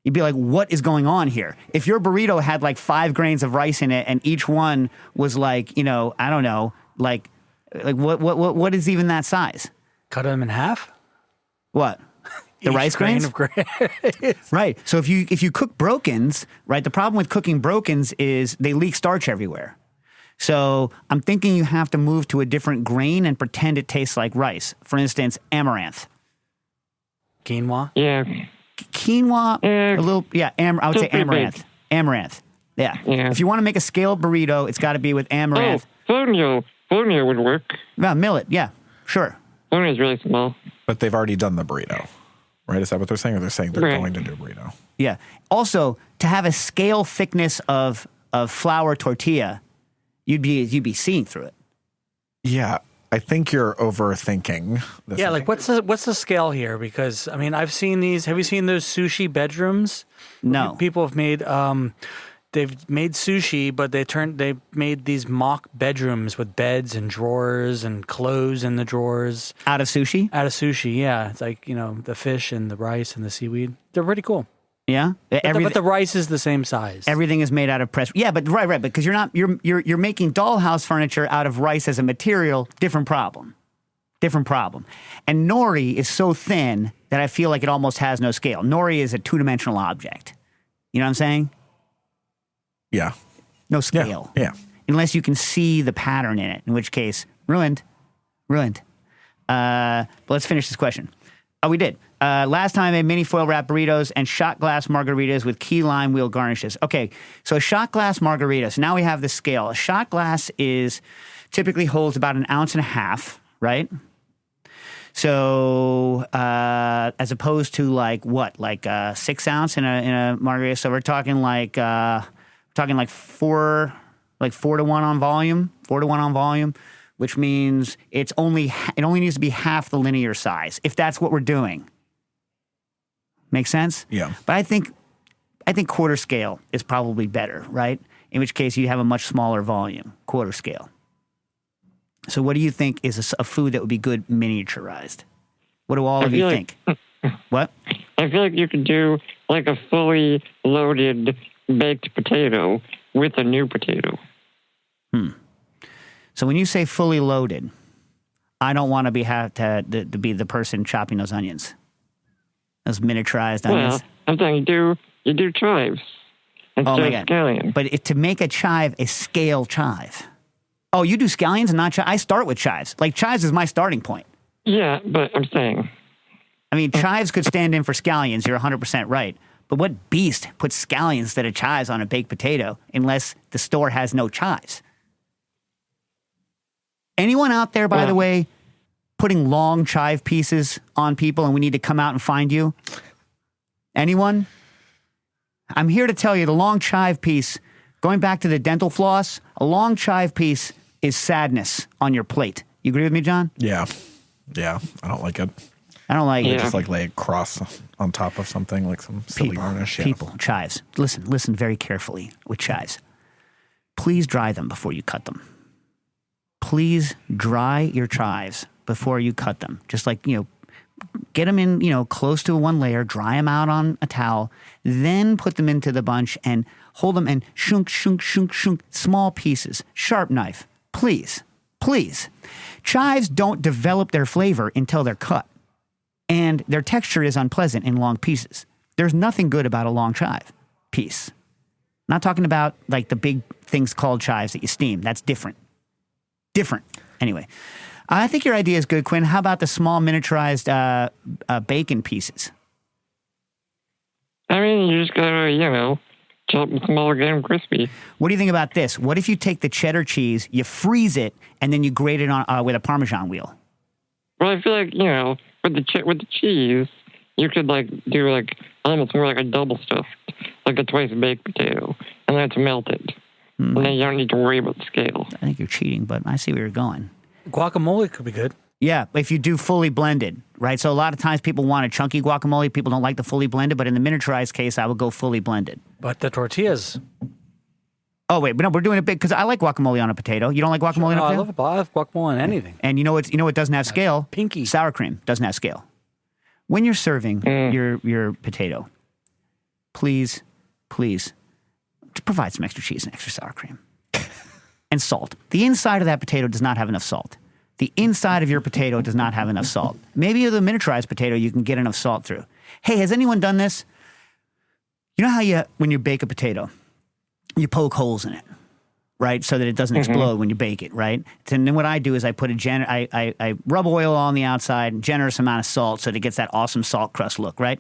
You'd be like, what is going on here? If your burrito had like 5 grains of rice in it and each one was like, I don't know, like what is even that size? Cut them in half? What? The Each rice grain grains? of grain. Right. So if you cook brokens, right, the problem with cooking brokens is they leak starch everywhere. So I'm thinking you have to move to a different grain and pretend it tastes like rice. For instance, amaranth. Quinoa? Yeah. Quinoa, a little, I would say Just pretty amaranth. big. Amaranth. Yeah. Yeah. If you want to make a scaled burrito, it's got to be with amaranth. Oh, fonio. Fonio would work. Well, millet. Yeah, sure. Fonio is really small. But they've already done the burrito, right? Is that what they're saying? Or they're saying they're Right. going to do a burrito? Yeah. Also, to have a scale thickness of flour tortilla, you'd be seeing through it. Yeah. I think you're overthinking this. Yeah, like what's the scale here? Because I mean, I've seen these. Have you seen those sushi bedrooms? No. People have made they've made sushi, but they made these mock bedrooms with beds and drawers and clothes in the drawers Out of sushi? out of sushi. Yeah, it's like the fish and the rice and the seaweed. They're pretty cool. Yeah, But the rice is the same size. Everything is made out of pressed. Yeah, but right, because you're making dollhouse furniture out of rice as a material. Different problem. And nori is so thin that I feel like it almost has no scale. Nori is a two-dimensional object. You know what I'm saying? Yeah. No scale. Yeah. Unless you can see the pattern in it, in which case, ruined. But let's finish this question. Oh, we did. Last time I made mini foil wrap burritos and shot glass margaritas with key lime wheel garnishes. Okay, so a shot glass margarita. So now we have the scale. A shot glass typically holds about 1.5 ounces, right? So as opposed to like 6 ounce in a margarita. So we're talking like 4 to 1 on volume. 4 to 1 on volume, which means it only needs to be half the linear size if that's what we're doing. Make sense? Yeah. But I think quarter scale is probably better, right? In which case you have a much smaller volume, quarter scale. So what do you think is a food that would be good miniaturized? What do all of you think? What? I feel like you could do like a fully loaded baked potato with a new potato. So when you say fully loaded, I don't want to have to be the person chopping those onions. Those miniaturized onions. Well, I'm saying you do chives instead of scallions. But to make a chive a scale chive. Oh, you do scallions and not chives? I start with chives. Like chives is my starting point. Yeah, but I'm saying. I mean, chives could stand in for scallions. You're 100% right. But what beast puts scallions instead of chives on a baked potato unless the store has no chives? Anyone out there, by the way, putting long chive pieces on people and we need to come out and find you? Anyone? I'm here to tell you the long chive piece, going back to the dental floss, a long chive piece is sadness on your plate. You agree with me, John? Yeah. Yeah. I don't like it. I don't like it. Just like lay a cross on top of something like some silly garnish. Yeah. People, chives. Listen very carefully with chives. Please dry them before you cut them. Please dry your chives before you cut them. Just like, get them in, close to one layer, dry them out on a towel, then put them into the bunch and hold them and shunk, small pieces, sharp knife. Please. Chives don't develop their flavor until they're cut, and their texture is unpleasant in long pieces. There's nothing good about a long chive piece. I'm not talking about like the big things called chives that you steam. That's different. Anyway, I think your idea is good, Quinn. How about the small miniaturized bacon pieces? I mean, you just gotta, chop them small, get them crispy. What do you think about this? What if you take the cheddar cheese, you freeze it, and then you grate it on with a Parmesan wheel? Well, I feel like, with the cheese, you could do almost more like a double stuffed, like a twice baked potato, and then it's melted. And then you don't need to worry about the scale. I think you're cheating, but I see where you're going. Guacamole could be good. Yeah, if you do fully blended, right? So a lot of times people want a chunky guacamole. People don't like the fully blended, but in the miniaturized case, I would go fully blended. But the tortillas. Oh, wait, but no, we're doing it big because I like guacamole on a potato. You don't like guacamole on a potato? I love guacamole on anything. And you know what doesn't have scale? Pinky. Sour cream doesn't have scale. When you're serving your potato, please provide some extra cheese and extra sour cream. And salt. The inside of that potato does not have enough salt. The inside of your potato does not have enough salt. Maybe with a miniaturized potato, you can get enough salt through. Hey, has anyone done this? You know how when you bake a potato, you poke holes in it, right? So that it doesn't explode when you bake it, right? And then what I do is I put I rub oil on the outside, generous amount of salt so that it gets that awesome salt crust look, right?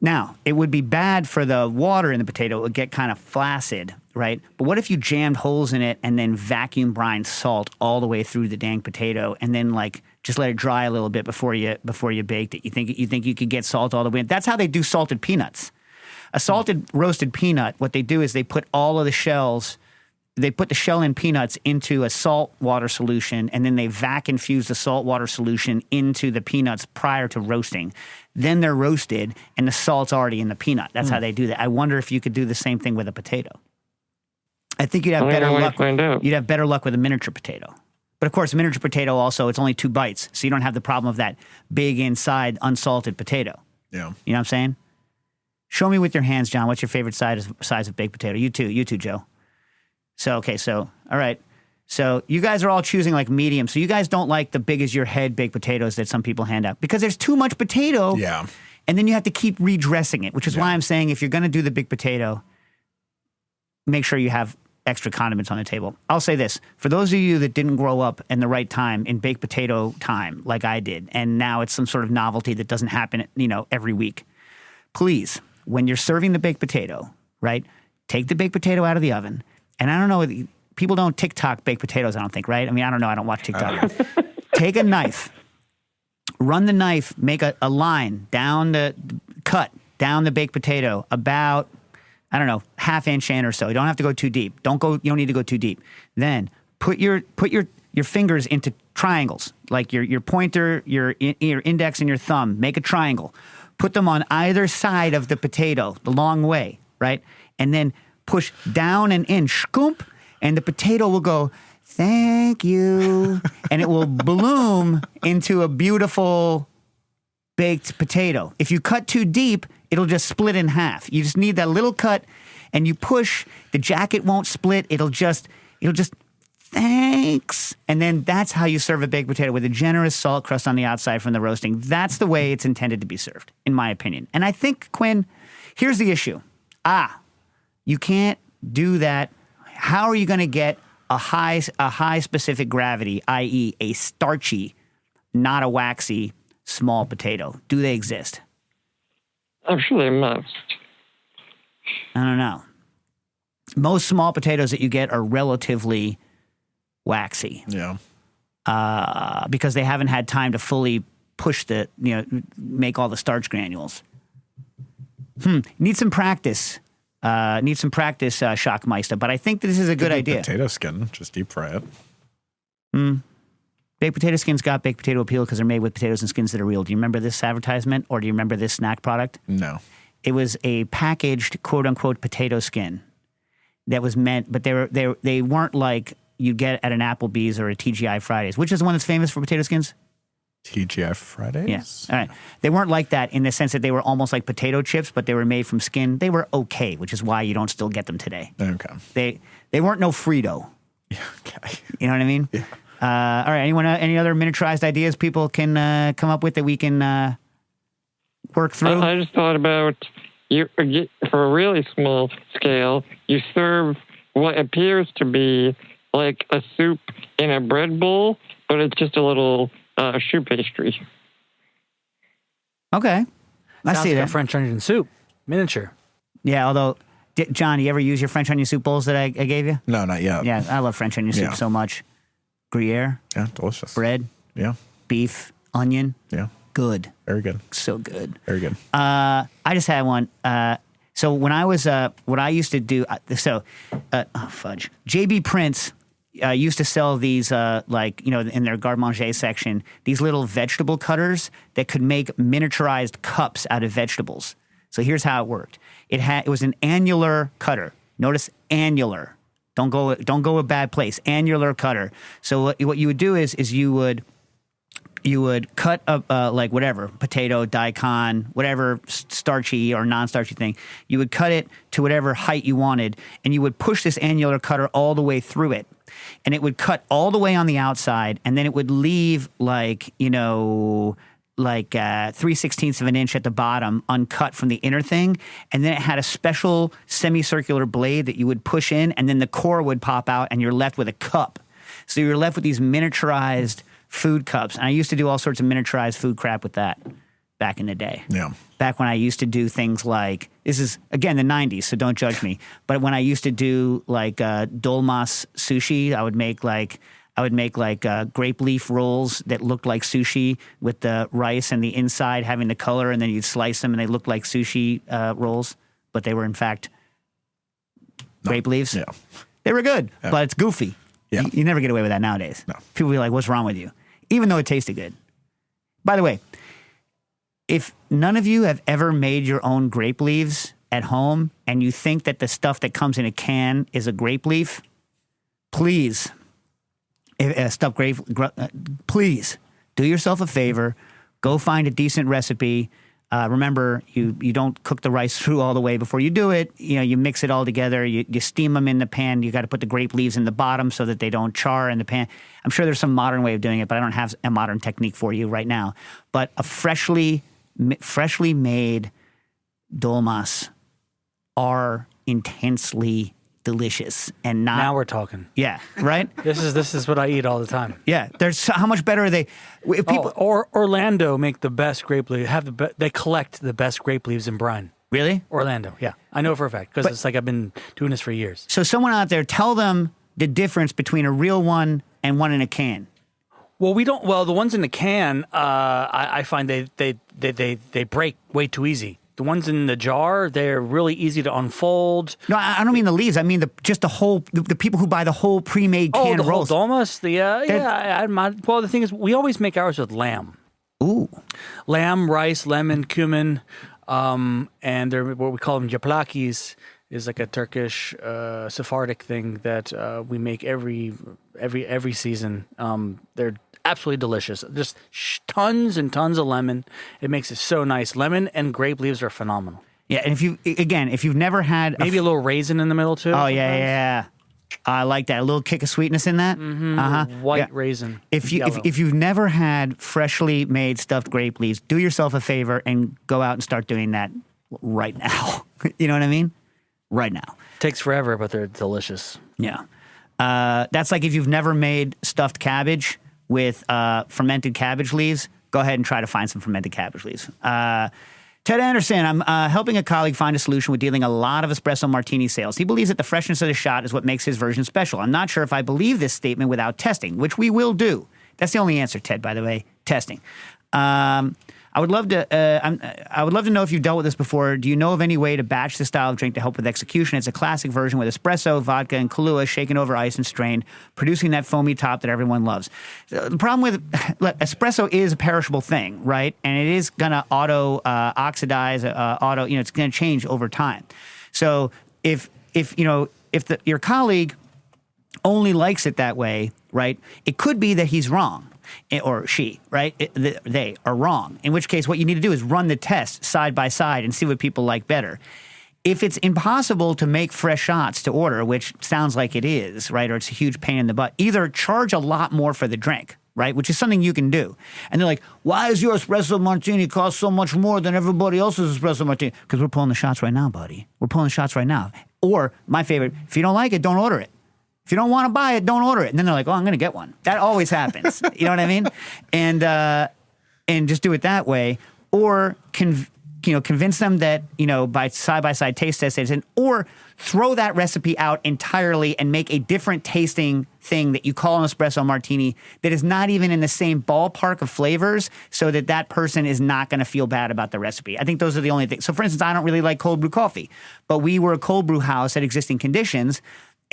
Now, it would be bad for the water in the potato. It would get kind of flaccid, right? But what if you jammed holes in it and then vacuum brine salt all the way through the dang potato and then just let it dry a little bit before you baked it? You think you could get salt all the way in? That's how they do salted peanuts. A salted roasted peanut, what they do is they put all of the shells, they put the shell-in peanuts into a salt water solution, and then they vac infuse the salt water solution into the peanuts prior to roasting. Then they're roasted, and the salt's already in the peanut. That's how they do that. I wonder if you could do the same thing with a potato. I think you'd have better luck. You'd have better luck with a miniature potato. But of course, a miniature potato also, it's only 2 bites, so you don't have the problem of that big inside unsalted potato. Yeah. You know what I'm saying? Show me with your hands, John. What's your favorite size of baked potato? You too, Joe. So all right. So you guys are all choosing like medium. So you guys don't like the big as your head baked potatoes that some people hand out because there's too much potato. Yeah. And then you have to keep redressing it, which is why I'm saying if you're going to do the big potato, make sure you have extra condiments on the table. I'll say this. For those of you that didn't grow up in the right time, in baked potato time, like I did, and now it's some sort of novelty that doesn't happen, every week, please, when you're serving the baked potato, right, take the baked potato out of the oven. And I don't know, people don't TikTok baked potatoes, I don't think, right? I mean, I don't know. I don't watch TikTok. Take a knife, run the knife, make a line cut down the baked potato about, I don't know, half-inch in or so. You don't have to go too deep. You don't need to go too deep. Then put your fingers into triangles, like your pointer, your index, and your thumb. Make a triangle. Put them on either side of the potato, the long way, right? And then push down and in, scoop, and the potato will go, thank you, and it will bloom into a beautiful baked potato. If you cut too deep, it'll just split in half. You just need that little cut, and you push. The jacket won't split. It'll just thanks. And then that's how you serve a baked potato, with a generous salt crust on the outside from the roasting. That's the way it's intended to be served, in my opinion. And I think, Quinn, here's the issue. You can't do that. How are you going to get a high specific gravity, i.e. a starchy, not a waxy, small potato? Do they exist? I'm sure they must. I don't know. Most small potatoes that you get are relatively waxy. Yeah. Because they haven't had time to fully push make all the starch granules. Need some practice. Shockmeister. But I think this is a good idea. Potato skin, just deep fry it. Baked potato skins got baked potato appeal because they're made with potatoes and skins that are real. Do you remember this advertisement, or do you remember this snack product? No. It was a packaged quote unquote potato skin that was meant, but they weren't like you get at an Applebee's or a TGI Fridays. Which is the one that's famous for potato skins? TGI Fridays? Yes. Yeah. All right. They weren't like that in the sense that they were almost like potato chips, but they were made from skin. They were okay, which is why you don't still get them today. Okay. They weren't no Frito. Yeah, okay. You know what I mean? Yeah. All right. Any other miniaturized ideas people can come up with that we can work through? I just thought about, for a really small scale, you serve what appears to be like a soup in a bread bowl, but it's just a little choux pastry. Okay. I see that. Like French onion soup, miniature. Yeah, although, John, you ever use your French onion soup bowls that I gave you? No, not yet. Yeah, I love French onion soup so much. Gruyere. Yeah, delicious. Bread. Yeah. Beef. Onion. Yeah. Good. Very good. So good. Very good. I just had one. So when I was, what I used to do, fudge. JB Prince used to sell these, in their garde-manger section, these little vegetable cutters that could make miniaturized cups out of vegetables. So here's how it worked. It was an annular cutter. Notice annular. Don't go a bad place. Annular cutter. So what you would do is you would cut up whatever, potato, daikon, whatever starchy or non-starchy thing. You would cut it to whatever height you wanted, and you would push this annular cutter all the way through it. And it would cut all the way on the outside, and then it would leave 3/16 of an inch at the bottom uncut from the inner thing. And then it had a special semicircular blade that you would push in, and then the core would pop out, and you're left with a cup. So you're left with these miniaturized food cups. And I used to do all sorts of miniaturized food crap with that back in the day. Yeah. Back when I used to do things like, this is, again, the 90s, so don't judge me. But when I used to do dolmas sushi, I would make grape leaf rolls that looked like sushi with the rice and the inside having the color, and then you'd slice them and they looked like sushi rolls, but they were in fact grape leaves. Yeah. They were good, but it's goofy. Yeah. You never get away with that nowadays. No. People will be like, what's wrong with you? Even though it tasted good. By the way, if none of you have ever made your own grape leaves at home and you think that the stuff that comes in a can is a grape leaf, please, please do yourself a favor. Go find a decent recipe. Remember, you don't cook the rice through all the way before you do it. You mix it all together. You steam them in the pan. You got to put the grape leaves in the bottom so that they don't char in the pan. I'm sure there's some modern way of doing it, but I don't have a modern technique for you right now. But a freshly made dolmas are intensely delicious and not. Now we're talking. Yeah, right. This is what I eat all the time. Yeah, how much better are they? If people or Orlando make the best grape leaves. They collect the best grape leaves in brine. Really? Orlando, yeah, I know for a fact because it's like I've been doing this for years. So someone out there, tell them the difference between a real one and one in a can. Well, we don't. Well, the ones in the can, I find they break way too easy. The ones in the jar, they're really easy to unfold. No, I don't mean the leaves. I mean the whole the people who buy the whole pre-made canned the rolls. Whole dolmas. Well, the thing is, we always make ours with lamb. Ooh, lamb, rice, lemon, cumin, and they're what we call them japlakis. Is like a Turkish Sephardic thing that we make every season. They're absolutely delicious. Just tons and tons of lemon. It makes it so nice. Lemon and grape leaves are phenomenal. Yeah, and if you've never had maybe a little raisin in the middle too. Oh yeah. I like that. A little kick of sweetness in that. Mm-hmm. White raisin. If you've never had freshly made stuffed grape leaves, do yourself a favor and go out and start doing that right now. You know what I mean? Right now. Takes forever, but they're delicious. Yeah. That's like if you've never made stuffed cabbage with fermented cabbage leaves, go ahead and try to find some fermented cabbage leaves. Ted Anderson, I'm helping a colleague find a solution with dealing a lot of espresso martini sales. He believes that the freshness of the shot is what makes his version special. I'm not sure if I believe this statement without testing, which we will do. That's the only answer, Ted, by the way, testing. I would love to know if you've dealt with this before. Do you know of any way to batch the style of drink to help with execution? It's a classic version with espresso, vodka, and Kahlua shaken over ice and strained, producing that foamy top that everyone loves. The problem with espresso is a perishable thing, right? And it is going to oxidize, it's going to change over time. So if your colleague only likes it that way, right? It could be that he's wrong. Or she, right? They are wrong. In which case, what you need to do is run the test side by side and see what people like better. If it's impossible to make fresh shots to order, which sounds like it is, right? Or it's a huge pain in the butt, either charge a lot more for the drink, right? Which is something you can do. And they're like, why is your espresso martini cost so much more than everybody else's espresso martini? Because we're pulling the shots right now, buddy. We're pulling the shots right now. Or, my favorite, if you don't like it, don't order it. If you don't want to buy it, don't order it. And then they're like, oh, I'm going to get one. That always happens. You know what I mean? And just do it that way. Or convince them that, by side-by-side taste tests, or throw that recipe out entirely and make a different tasting thing that you call an espresso martini that is not even in the same ballpark of flavors so that person is not going to feel bad about the recipe. I think those are the only things. So, for instance, I don't really like cold brew coffee, but we were a cold brew house at existing conditions.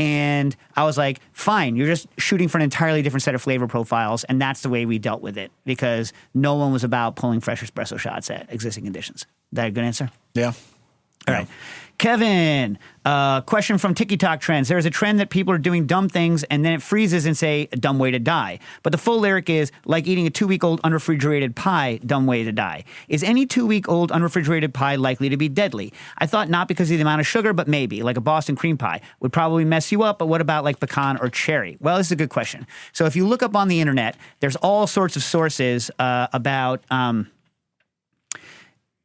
And I was like, fine, you're just shooting for an entirely different set of flavor profiles. And that's the way we dealt with it because no one was about pulling fresh espresso shots at existing conditions. Is that a good answer? Yeah. All right. Kevin, question from TikTok trends. There is a trend that people are doing dumb things and then it freezes and say, a dumb way to die. But the full lyric is, like eating a 2-week-old unrefrigerated pie, dumb way to die. Is any 2-week-old unrefrigerated pie likely to be deadly? I thought not because of the amount of sugar, but maybe. Like a Boston cream pie would probably mess you up, but what about like pecan or cherry? Well, this is a good question. So if you look up on the internet, there's all sorts of sources about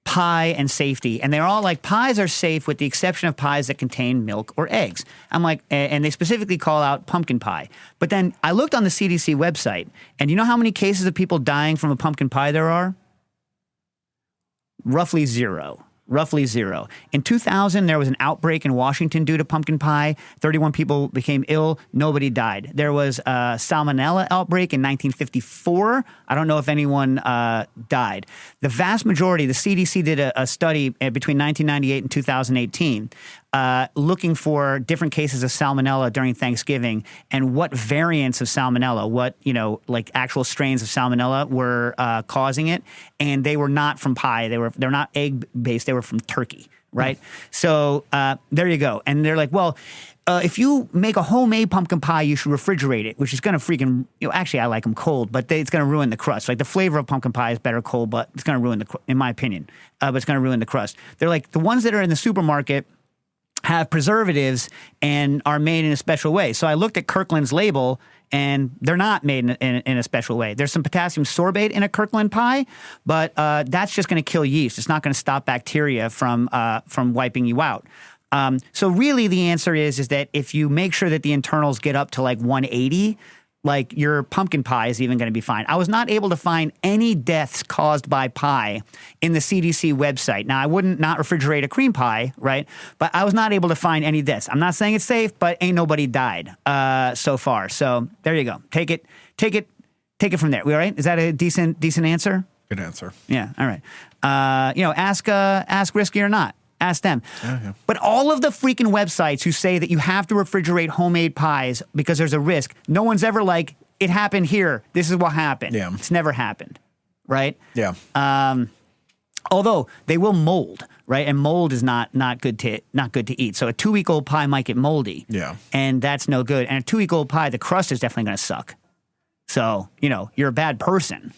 pie and safety. And they're all like, pies are safe with the exception of pies that contain milk or eggs. I'm like, and they specifically call out pumpkin pie. But then I looked on the CDC website, and you know how many cases of people dying from a pumpkin pie there are? Roughly zero. In 2000, there was an outbreak in Washington due to pumpkin pie. 31 people became ill. Nobody died. There was a salmonella outbreak in 1954. I don't know if anyone died. The vast majority, the CDC did a study between 1998 and 2018. looking for different cases of salmonella during Thanksgiving and what variants of salmonella, what, like actual strains of salmonella were causing it. And they were not from pie. They're not egg-based. They were from turkey, right? So there you go. And they're like, well, if you make a homemade pumpkin pie, you should refrigerate it, which is going to freaking, actually, I like them cold, but it's going to ruin the crust. Like the flavor of pumpkin pie is better cold, but it's going to ruin in my opinion, but it's going to ruin the crust. They're like the ones that are in the supermarket have preservatives and are made in a special way. So I looked at Kirkland's label and they're not made in a special way. There's some potassium sorbate in a Kirkland pie, but that's just going to kill yeast. It's not going to stop bacteria from wiping you out. So really the answer is that if you make sure that the internals get up to like 180, like your pumpkin pie is even going to be fine. I was not able to find any deaths caused by pie in the CDC website. Now, I wouldn't not refrigerate a cream pie, right? But I was not able to find any deaths. I'm not saying it's safe, but ain't nobody died so far. So there you go. Take it from there. We all right? Is that a decent answer? Good answer. Yeah. All right. Ask risky or not. Ask them. Yeah. But all of the freaking websites who say that you have to refrigerate homemade pies because there's a risk, no one's ever like, it happened here. This is what happened. Yeah. It's never happened, right? Yeah. Although they will mold, right? And mold is not good to eat. So a 2-week-old pie might get moldy. Yeah. And that's no good. And a 2-week-old pie, the crust is definitely going to suck. So, you're a bad person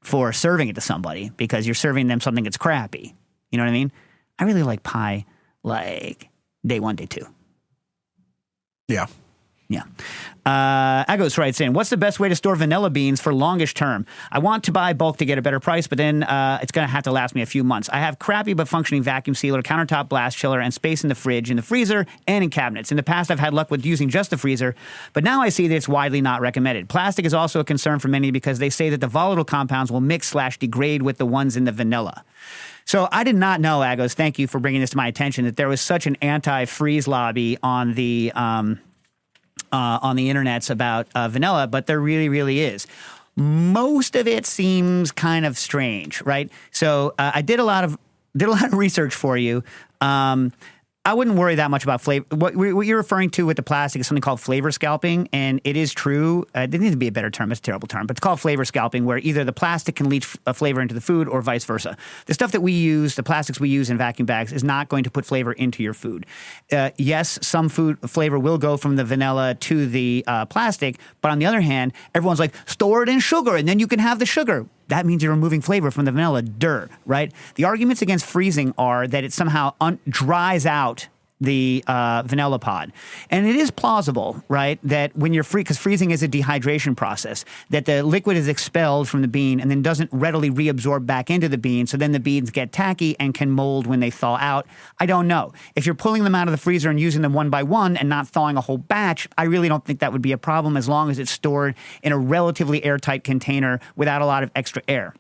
for serving it to somebody because you're serving them something that's crappy. You know what I mean? I really like pie like day 1, day 2. Yeah. Yeah. Agos writes in, what's the best way to store vanilla beans for longish term? I want to buy bulk to get a better price, but then it's going to have to last me a few months. I have crappy but functioning vacuum sealer, countertop blast chiller, and space in the fridge, in the freezer, and in cabinets. In the past, I've had luck with using just the freezer, but now I see that it's widely not recommended. Plastic is also a concern for many because they say that the volatile compounds will mix/degrade with the ones in the vanilla. So I did not know, Agos, thank you for bringing this to my attention, that there was such an anti-freeze lobby on the internets about vanilla, but there really, really is. Most of it seems kind of strange, right? So I did a lot of research for you. I wouldn't worry that much about flavor. What you're referring to with the plastic is something called flavor scalping, and it is true. There needs to be a better term. It's a terrible term, but it's called flavor scalping, where either the plastic can leach a flavor into the food or vice versa. The stuff that we use, the plastics we use in vacuum bags, is not going to put flavor into your food. Yes, some food flavor will go from the vanilla to the plastic, but on the other hand, everyone's like, store it in sugar, and then you can have the sugar. That means you're removing flavor from the vanilla, right? The arguments against freezing are that it somehow dries out the vanilla pod. And it is plausible, right, that when you're because freezing is a dehydration process, that the liquid is expelled from the bean and then doesn't readily reabsorb back into the bean, so then the beans get tacky and can mold when they thaw out. I don't know. If you're pulling them out of the freezer and using them one by one and not thawing a whole batch, I really don't think that would be a problem as long as it's stored in a relatively airtight container without a lot of extra air.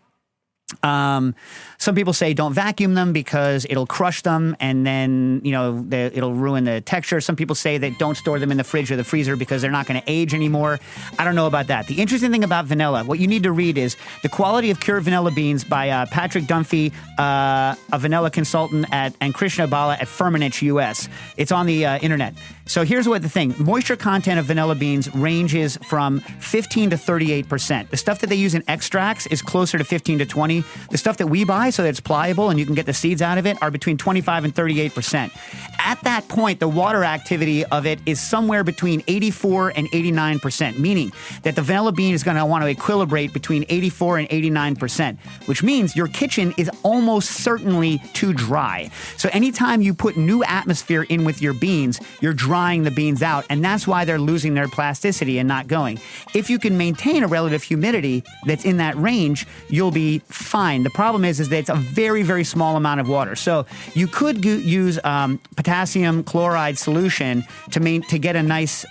Some people say don't vacuum them because it'll crush them and then, it'll ruin the texture. Some people say that don't store them in the fridge or the freezer because they're not going to age anymore. I don't know about that. The interesting thing about vanilla, what you need to read is The Quality of Cured Vanilla Beans by Patrick Dunphy, a vanilla consultant and Krishna Bala at Firmenich US. It's on the internet. So here's what the thing. Moisture content of vanilla beans ranges from 15 to 38%. The stuff that they use in extracts is closer to 15 to 20. The stuff that we buy so that it's pliable and you can get the seeds out of it are between 25 and 38%. At that point, the water activity of it is somewhere between 84 and 89%, meaning that the vanilla bean is going to want to equilibrate between 84 and 89%, which means your kitchen is almost certainly too dry. So anytime you put new atmosphere in with your beans, you're drying the beans out, and that's why they're losing their plasticity and not going. If you can maintain a relative humidity that's in that range, you'll be fine. The problem is that it's a very, very small amount of water. So you could use potassium chloride solution to get a nice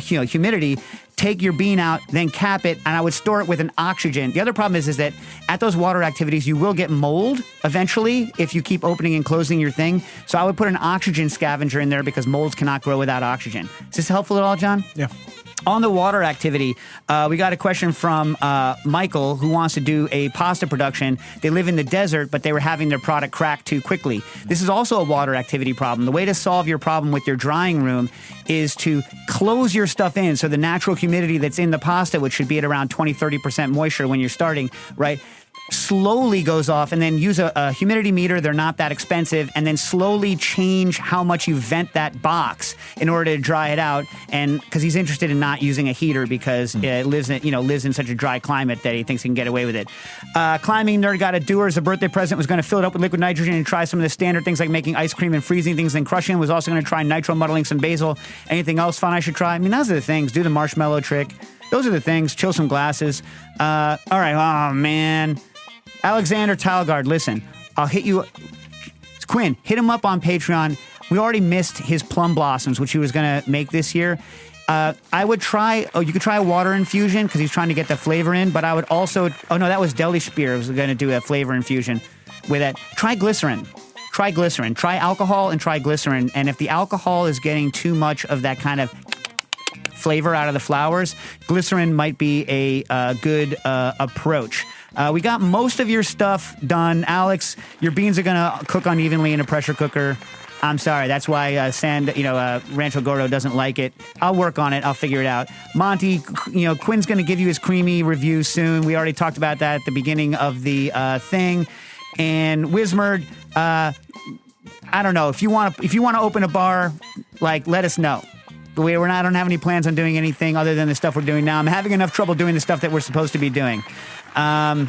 humidity. Take your bean out, then cap it, and I would store it with an oxygen. The other problem is that at those water activities, you will get mold eventually if you keep opening and closing your thing. So I would put an oxygen scavenger in there because molds cannot grow without oxygen. Is this helpful at all, John? Yeah. On the water activity, we got a question from Michael, who wants to do a pasta production. They live in the desert, but they were having their product crack too quickly. This is also a water activity problem. The way to solve your problem with your drying room is to close your stuff in. So the natural humidity that's in the pasta, which should be at around 20-30% moisture when you're starting, right, slowly goes off, and then use a humidity meter. They're not that expensive, and then slowly change how much you vent that box in order to dry it out. And because he's interested in not using a heater because it lives in such a dry climate that he thinks he can get away with it. Climbing nerd got a doer as a birthday present. Was going to fill it up with liquid nitrogen and try some of the standard things like making ice cream and freezing things, then crushing. Was also going to try nitro muddling some basil. Anything else fun I should try? I mean, those are the things. Do the marshmallow trick. Those are the things. Chill some glasses. All right. Oh man. Alexander Talgard, listen, I'll hit you. Quinn, hit him up on Patreon. We already missed his plum blossoms, which he was going to make this year. I would try, you could try a water infusion because he's trying to get the flavor in, but I would also, that was Deli Spear was going to do a flavor infusion with it. Try glycerin. Try glycerin. Try alcohol and try glycerin. And if the alcohol is getting too much of that kind of flavor out of the flowers, glycerin might be a good approach. We got most of your stuff done. Alex, your beans are going to cook unevenly in a pressure cooker. I'm sorry. That's why Rancho Gordo doesn't like it. I'll work on it. I'll figure it out. Monty, Quinn's going to give you his creamy review soon. We already talked about that at the beginning of the thing. And Wismerd, I don't know. If you want to open a bar, let us know. I don't have any plans on doing anything other than the stuff we're doing now. I'm having enough trouble doing the stuff that we're supposed to be doing. All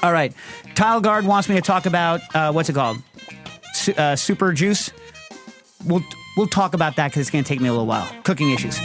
right. Tilegard wants me to talk about, what's it called? Super Juice. We'll talk about that because it's going to take me a little while. Cooking issues.